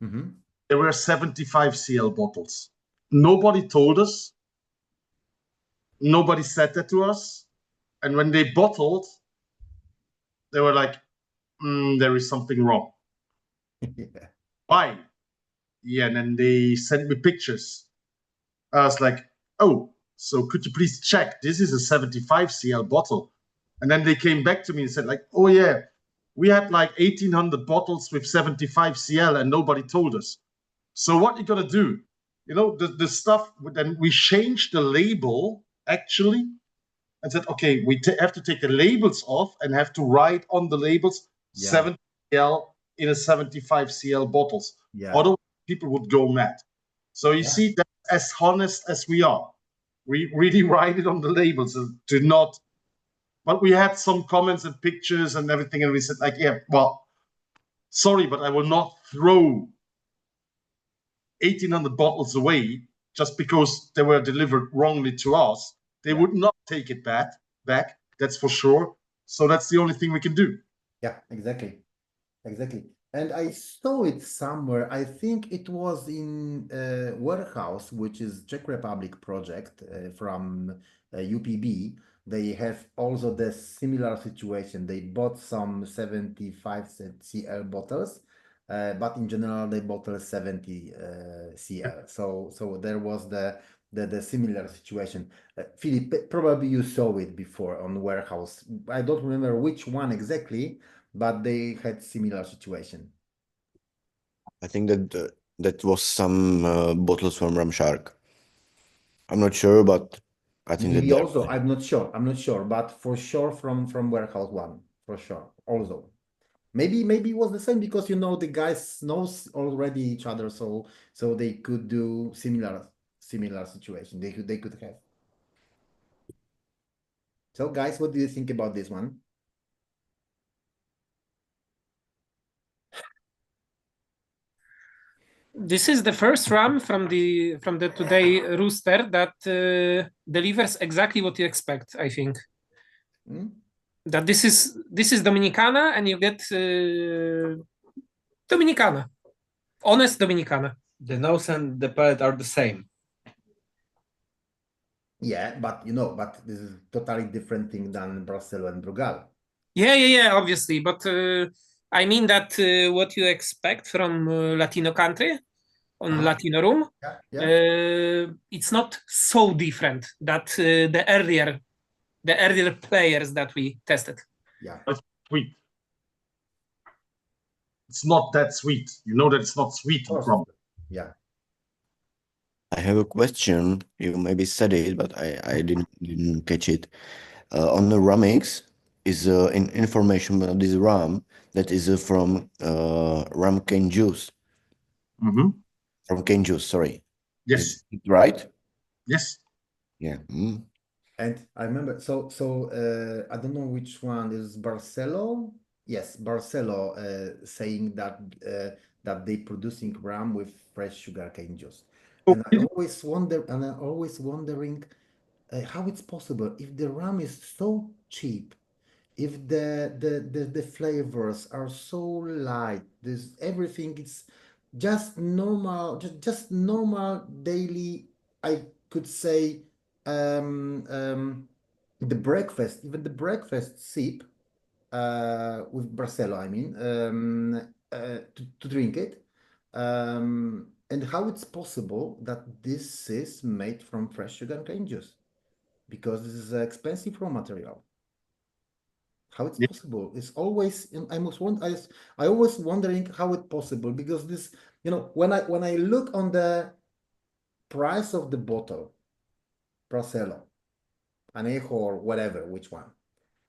There were 75 CL bottles. Nobody told us. Nobody said that to us. And when they bottled, they were like, there is something wrong. Yeah. Why? Yeah, and then they sent me pictures. I was like, oh, so could you please check? This is a 75 CL bottle. And then they came back to me and said, like, oh yeah, we had like 1,800 bottles with 75 CL and nobody told us. So what you gotta do? The stuff, then we changed the label actually and said, okay, we have to take the labels off and have to write on the labels 70 CL in a 75 CL bottles. Otherwise, people would go mad. So you see, that's as honest as we are. We really write it on the labels to not. But we had some comments and pictures and everything, and we said, like, yeah, well, sorry, but I will not throw 1,800 bottles away just because they were delivered wrongly to us. They would not take it back, that's for sure. So that's the only thing we can do. Yeah, exactly. And I saw it somewhere. I think it was in Warehouse, which is Czech Republic project from UPB. They have also the similar situation. They bought some 75 CL bottles, but in general they bottle 70 CL. So there was the similar situation. Philip, probably you saw it before on Warehouse. I don't remember which one exactly, but they had similar situation. I think that that was some bottles from Ramshark. I'm not sure, but I think that Maybe also, I'm not sure, but for sure from Warehouse one, for sure. Also, maybe it was the same because the guys knows already each other, so they could do similar situation. They could have. So guys, what do you think about this one? This is the first rum from the today rooster that delivers exactly what you expect, I think. That this is Dominicana and you get Dominicana. Honest Dominicana. The nose and the palate are the same. Yeah, but this is totally different thing than Barcelo and Brugal. Yeah, obviously. But I mean that what you expect from Latino country on Latino room, it's not so different that the earlier players that we tested. Yeah. It's sweet. It's not that sweet. You know that it's not sweet from. Yeah. I have a question. You maybe said it, but I didn't catch it. On the Rumix is information about this rum that is from rum cane juice. From cane juice, sorry. Yes. Right? Yes. Yeah. And I remember, so I don't know which one is Barcelo. Yes, Barcelo saying that they producing rum with fresh sugarcane juice. And I'm always wondering how it's possible if the rum is so cheap, if the flavors are so light, this everything is just normal, just normal daily, I could say, the breakfast, even the breakfast sip with Barcelo, I mean, to drink it. And how it's possible that this is made from fresh sugarcane juice, because this is an expensive raw material. How it's possible? It's always, I always wondering how it's possible, because this, when I look on the price of the bottle, Barcelo, Anejo or whatever, which one,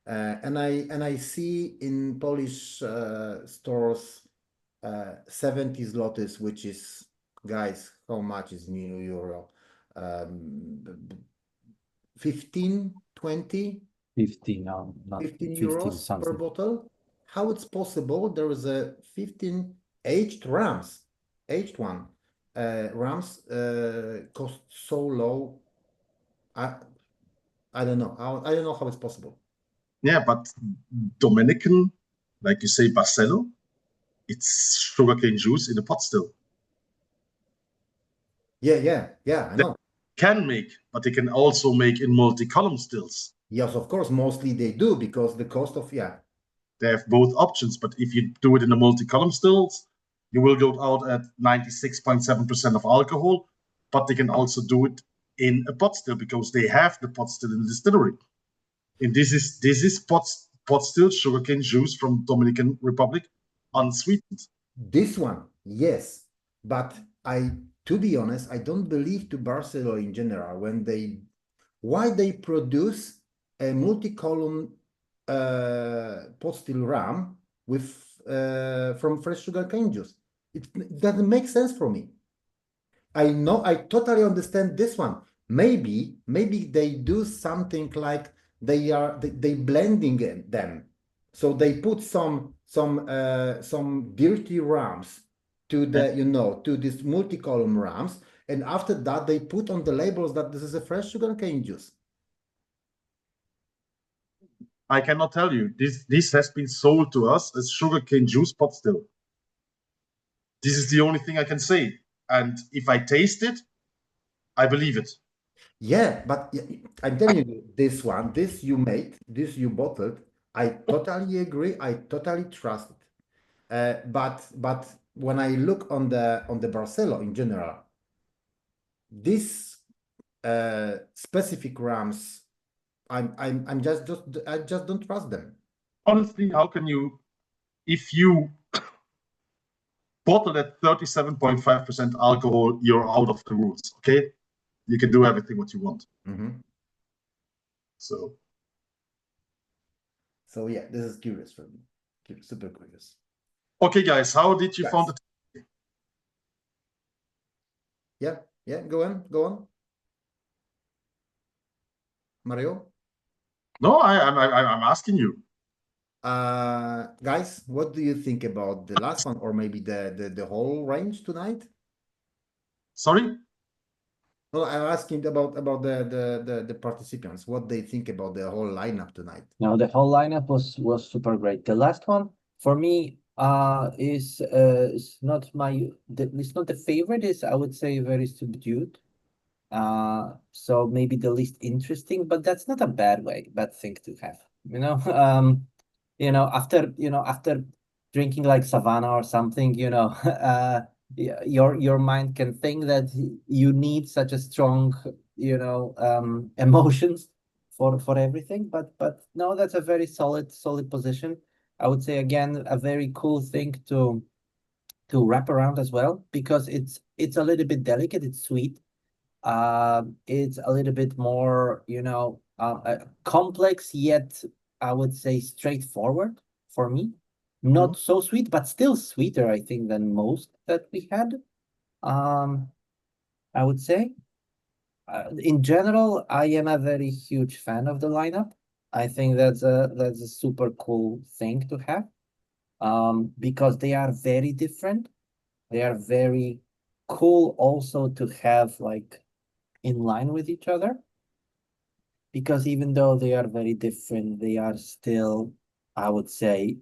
and I see in Polish stores 70 zlotys, which is, guys, how much is new euro? um, 15, 20, 15, no, not 15 15 euros per something. bottle. How it's possible? There is a 15 aged rams, aged one. Rams cost so low. I don't know. I don't know how it's possible. Yeah, but Dominican, like you say, Barcelo, it's sugarcane juice in a pot still. Yeah, I know. Can make, but they can also make in multi-column stills. Yes, of course, mostly they do because the cost of, yeah. They have both options, but if you do it in the multi-column stills, you will go out at 96.7% of alcohol, but they can also do it in a pot still because they have the pot still in the distillery. And this is pot still sugarcane juice from Dominican Republic, unsweetened. This one, yes, but to be honest, I don't believe to Barcelona in general why they produce a multi-column pot still rum with from fresh sugarcane juice. It doesn't make sense for me. I know, I totally understand this one. Maybe they do something like they blending them. So they put some dirty rams to the to this multi-column rams, and after that they put on the labels that this is a fresh sugarcane juice. I cannot tell you. This has been sold to us as sugarcane juice pot still. This is the only thing I can say. And if I taste it, I believe it. Yeah, but I'm telling you, this one, this you made, this you bottled, I totally agree. I totally trust it. But when I look on the Barcelo in general, this specific rams, I just don't trust them. Honestly, how can you, if you bottle at 37.5% alcohol, you're out of the rules, okay? You can do everything what you want. Mm-hmm. So Yeah, this is curious for me. Super curious. okay, guys, how did you find it? Yeah, go on. Mario? No, I'm asking you. Guys, what do you think about the last one or maybe the whole range tonight? Sorry? No, I'm asking about the participants, what they think about the whole lineup tonight. No, the whole lineup was super great. The last one for me is not it's not the favorite. Is, I would say, very subdued. So maybe the least interesting, but that's not a bad thing to have. After drinking like Savannah or something, your mind can think that you need such a strong, emotions for everything. But no, that's a very solid position. I would say again a very cool thing to wrap around as well, because it's a little bit delicate. It's sweet. It's a little bit more, complex, yet I would say straightforward for me. Not so sweet, but still sweeter, I think, than most that we had. I would say. In general, I am a very huge fan of the lineup. I think that's a super cool thing to have, because they are very different. They are very cool also to have like in line with each other, because even though they are very different, they are still, I would say,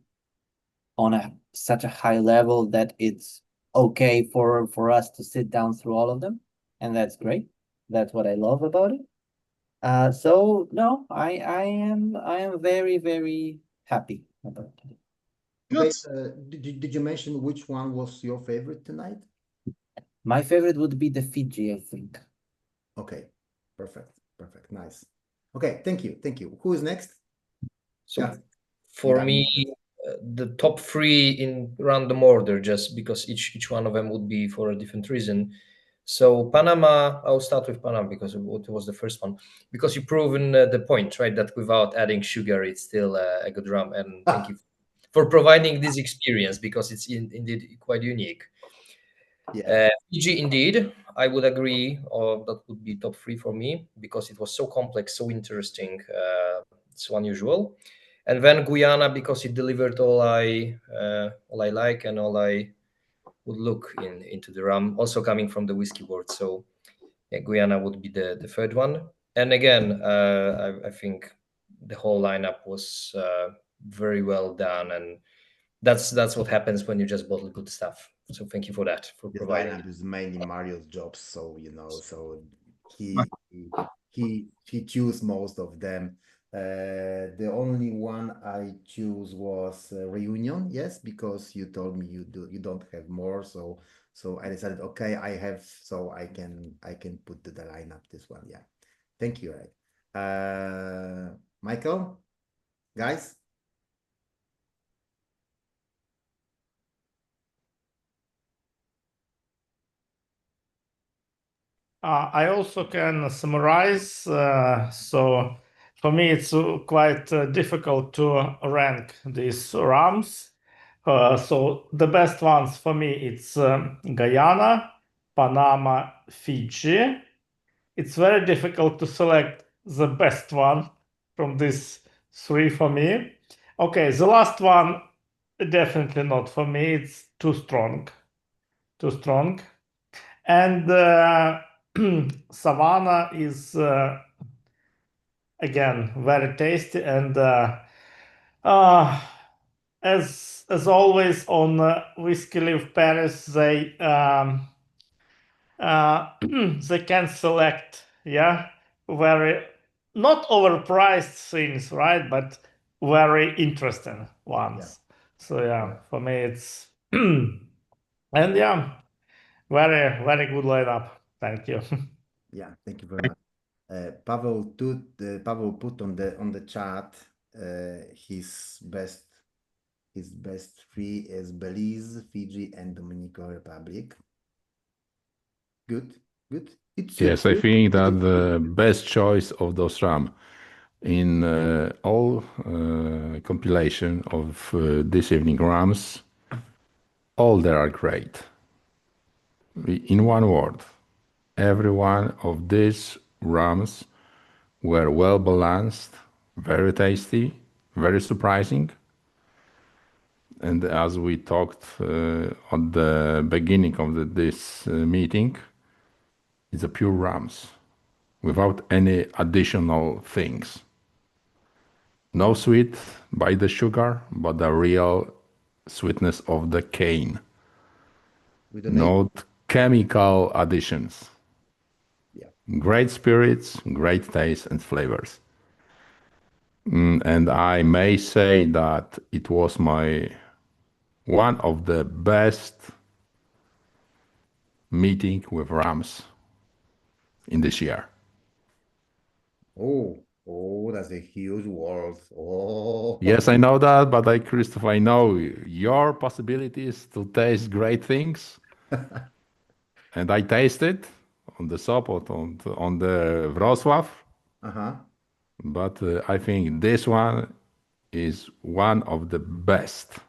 on such a high level that it's okay for us to sit down through all of them, and that's great. That's what I love about it. So no, I am very, very happy about it. Okay, did you mention which one was your favorite tonight? My favorite would be the Fiji, I think. Okay, perfect, nice. Okay, thank you. Who is next? So Yeah. for me, the top three in random order, just because each one of them would be for a different reason. So Panama, I'll start with Panama because it was the first one. Because you've proven the point, right, that without adding sugar, it's still a good rum. And thank you for providing this experience, because it's indeed quite unique. Yeah. Fiji, indeed. I would agree, or that would be top 3 for me because it was so complex, so interesting, so unusual. And then Guyana because it delivered all I like and all I would look into the rum, also coming from the whiskey world. So yeah, Guyana would be the third one. And again, I think the whole lineup was very well done, and that's what happens when you just bottle good stuff. So thank you for that, for This providing. lineup is mainly Mario's job, so so he choose most of them. The only one I choose was Reunion, yes, because you told me you don't have more, so I decided okay, I have, so I can put the lineup this one, yeah. Thank you, Eric. Michael, guys. I also can summarize. So for me, it's quite difficult to rank these rums. So the best ones for me, it's Guyana, Panama, Fiji. It's very difficult to select the best one from these three for me. Okay, the last one, definitely not for me. It's too strong. Too strong. And Savannah is again very tasty, and as always on Whiskey Leaf Paris, they they can select very not overpriced things, right? But very interesting ones. So Yeah. for me it's and very good lineup. Thank you. Yeah, thank you very much. Pavel put on the chat his best three is Belize, Fiji, and Dominican Republic. Good. It's Yes, I think that the best choice of those rum in all compilation of this evening rums, all they are great. In one word, every one of these rums were well balanced, very tasty, very surprising. And as we talked at the beginning of this meeting, it's a pure rums without any additional things. No sweet by the sugar, but the real sweetness of the cane. Not chemical additions. Yeah. Great spirits, great taste and flavors. And I may say that it was one of the best meeting with rums in this year. Oh, that's a huge world. Oh. Yes, I know that, but Christoph, I know your possibilities to taste great things. And I tasted on the Sopot, on the Wrocław. But I think this one is one of the best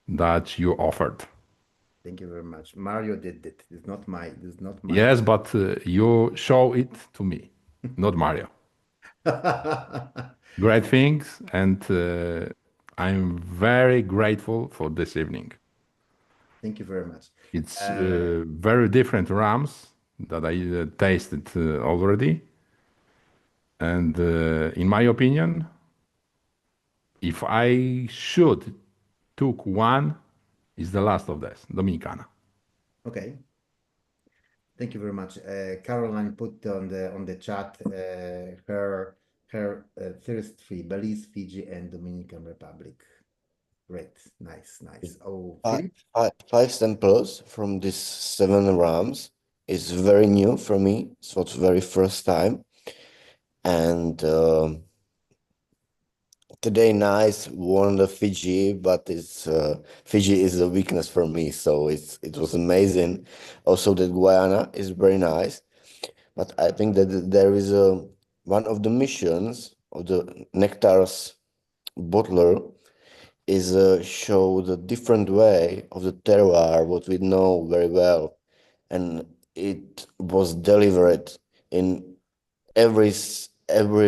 that you offered. Thank you very much. Mario did it. It's not my. Yes, but you show it to me, not Mario. Great things, and I'm very grateful for this evening. Thank you very much. It's very different rums that I tasted already. And in my opinion, if I should took one, is the last of this, Dominicana. Okay. Thank you very much. Caroline put on the chat her first three: Belize, Fiji, and Dominican Republic. Great, nice. Oh, five samples from these 7 rums is very new for me. So it's very first time, and today nice won the Fiji, but it's Fiji is a weakness for me. So it was amazing. Also, the Guyana is very nice, but I think that there is one of the missions of the NECTAR's bottler is show the different way of the terroir, what we know very well. And it was delivered in every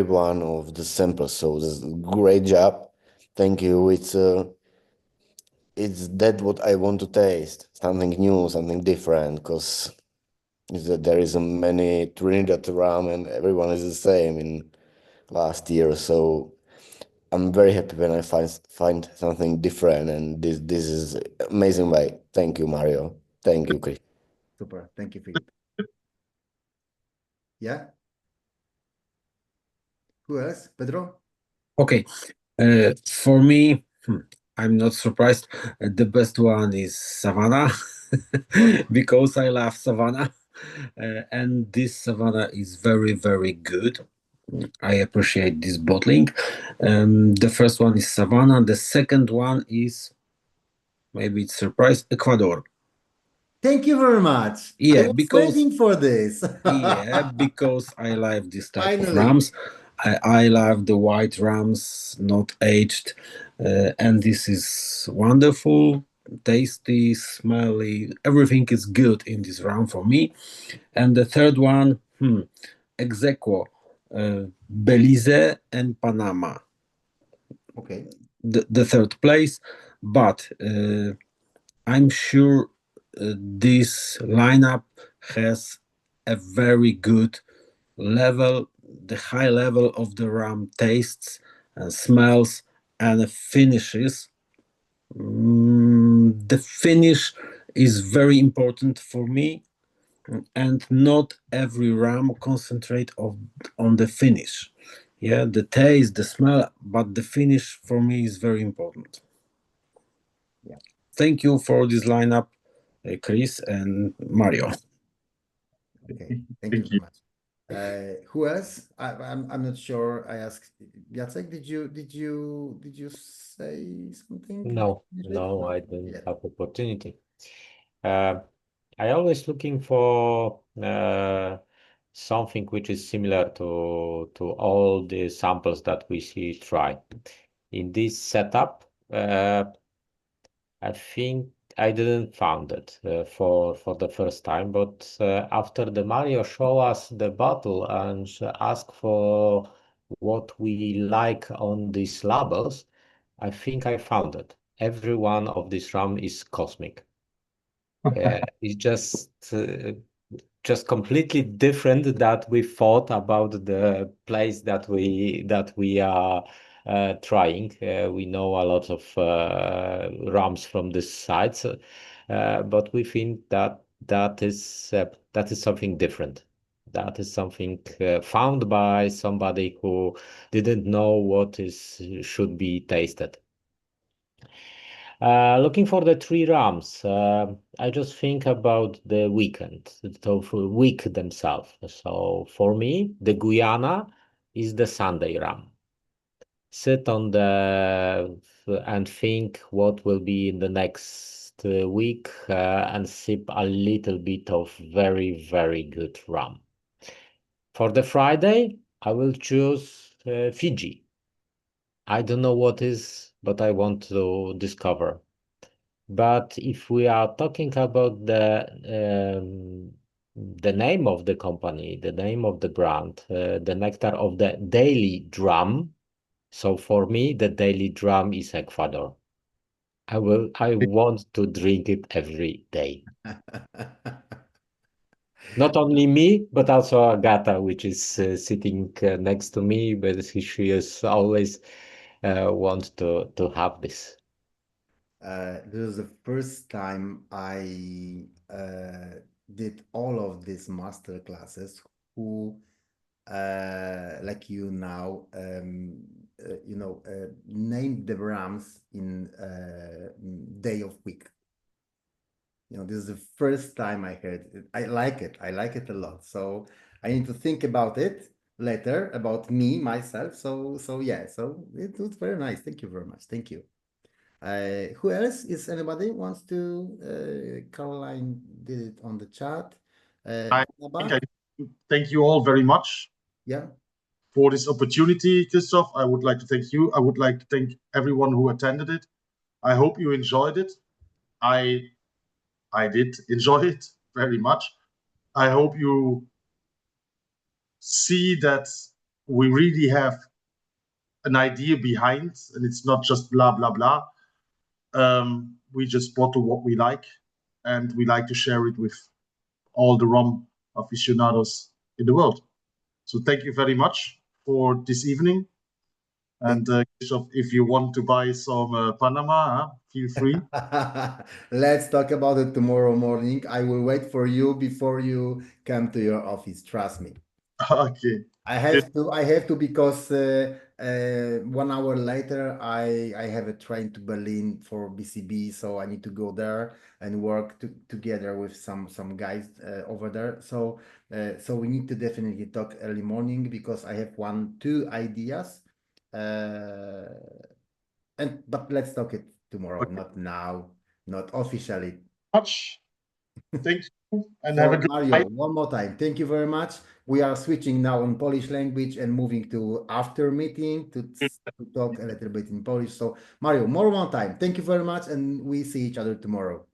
one of the samples. So this is a great job. Thank you. It's that what I want to taste, something new, something different, because there is a many Trinidad rum and everyone is the same in last year. So I'm very happy when I find something different, and this is amazing way. Thank you, Mario. Thank you, Chris. Super. Thank you, Philip. Yeah. Who else? Pedro? Okay. For me, I'm not surprised. The best one is Savannah because I love Savannah. And this Savannah is very, very good. I appreciate this bottling. The first one is Savannah. The second one is, maybe it's surprise, Ecuador. Thank you very much. Yeah, I was waiting for this. yeah, because I love this type of Finally. rums. I love the white rums, not aged, and this is wonderful, tasty, smelly. Everything is good in this rum for me. And the third one, ex aequo, Belize and Panama. Okay. The third place, but I'm sure this lineup has a very good level, the high level of the rum tastes and smells and finishes. The finish is very important for me, and not every rum concentrate on the finish. Yeah, the taste, the smell, but the finish for me is very important. Yeah. Thank you for this lineup, Chris and Mario. Okay. Thank you very much. Who else? I'm not sure. I asked Jacek, did you say something? No, I didn't have opportunity. I always looking for something which is similar to all the samples that we see try. In this setup, I think I didn't found it for the first time, but after the Mario show us the bottle and ask for what we like on these labels, I think I found it. Every one of these rum is cosmic. It's just completely different that we thought about the place that we are trying. We know a lot of rums from this side, but we think that is something different. That is something found by somebody who didn't know what should be tasted. Looking for the three rums, I just think about the weekend, the week themselves. So for me, the Guyana is the Sunday rum. Sit on and think what will be in the next week and sip a little bit of very, very good rum. For the Friday, I will choose Fiji. I don't know what is, but I want to discover. But if we are talking about the name of the company, the name of the brand, the nectar of the daily drum. So for me, the daily drum is Ecuador. I want to drink it every day. Not only me, but also Agata, which is sitting next to me, but she is always want to have this. This is the first time I did all of these master classes who like you now name the rams in day of week. This is the first time I heard it. I like it a lot, so I need to think about it later, about me myself. So yeah, so it was very nice. Thank you very much. Thank you. Who else? Is anybody wants to? Caroline did it on the chat. Thank you all very much. Yeah. For this opportunity, Christoph, I would like to thank you. I would like to thank everyone who attended it. I hope you enjoyed it. I did enjoy it very much. I hope you see that we really have an idea behind, and it's not just blah blah blah. We just bottle what we like, and we like to share it with all the rum aficionados in the world. So thank you very much for this evening. And Christoph, if you want to buy some Panama, feel free. Let's talk about it tomorrow morning. I will wait for you before you come to your office. Trust me. Okay. I have to because 1 hour later I have a train to Berlin for BCB, so I need to go there and work together with some guys over there. So we need to definitely talk early morning because I have 2 ideas. But let's talk it tomorrow, Okay. not now, not officially. Much. Thank you, and So have a good Mario, night. one more time. Thank you very much. We are switching now on Polish language and moving to after meeting to talk a little bit in Polish. So Mario, more one time. Thank you very much, and we see each other tomorrow.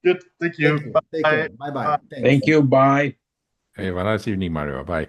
Good. Thank you. Thank you. Take care. Bye bye. Thanks. Thank you. Bye. Have a nice evening, Mario. Bye.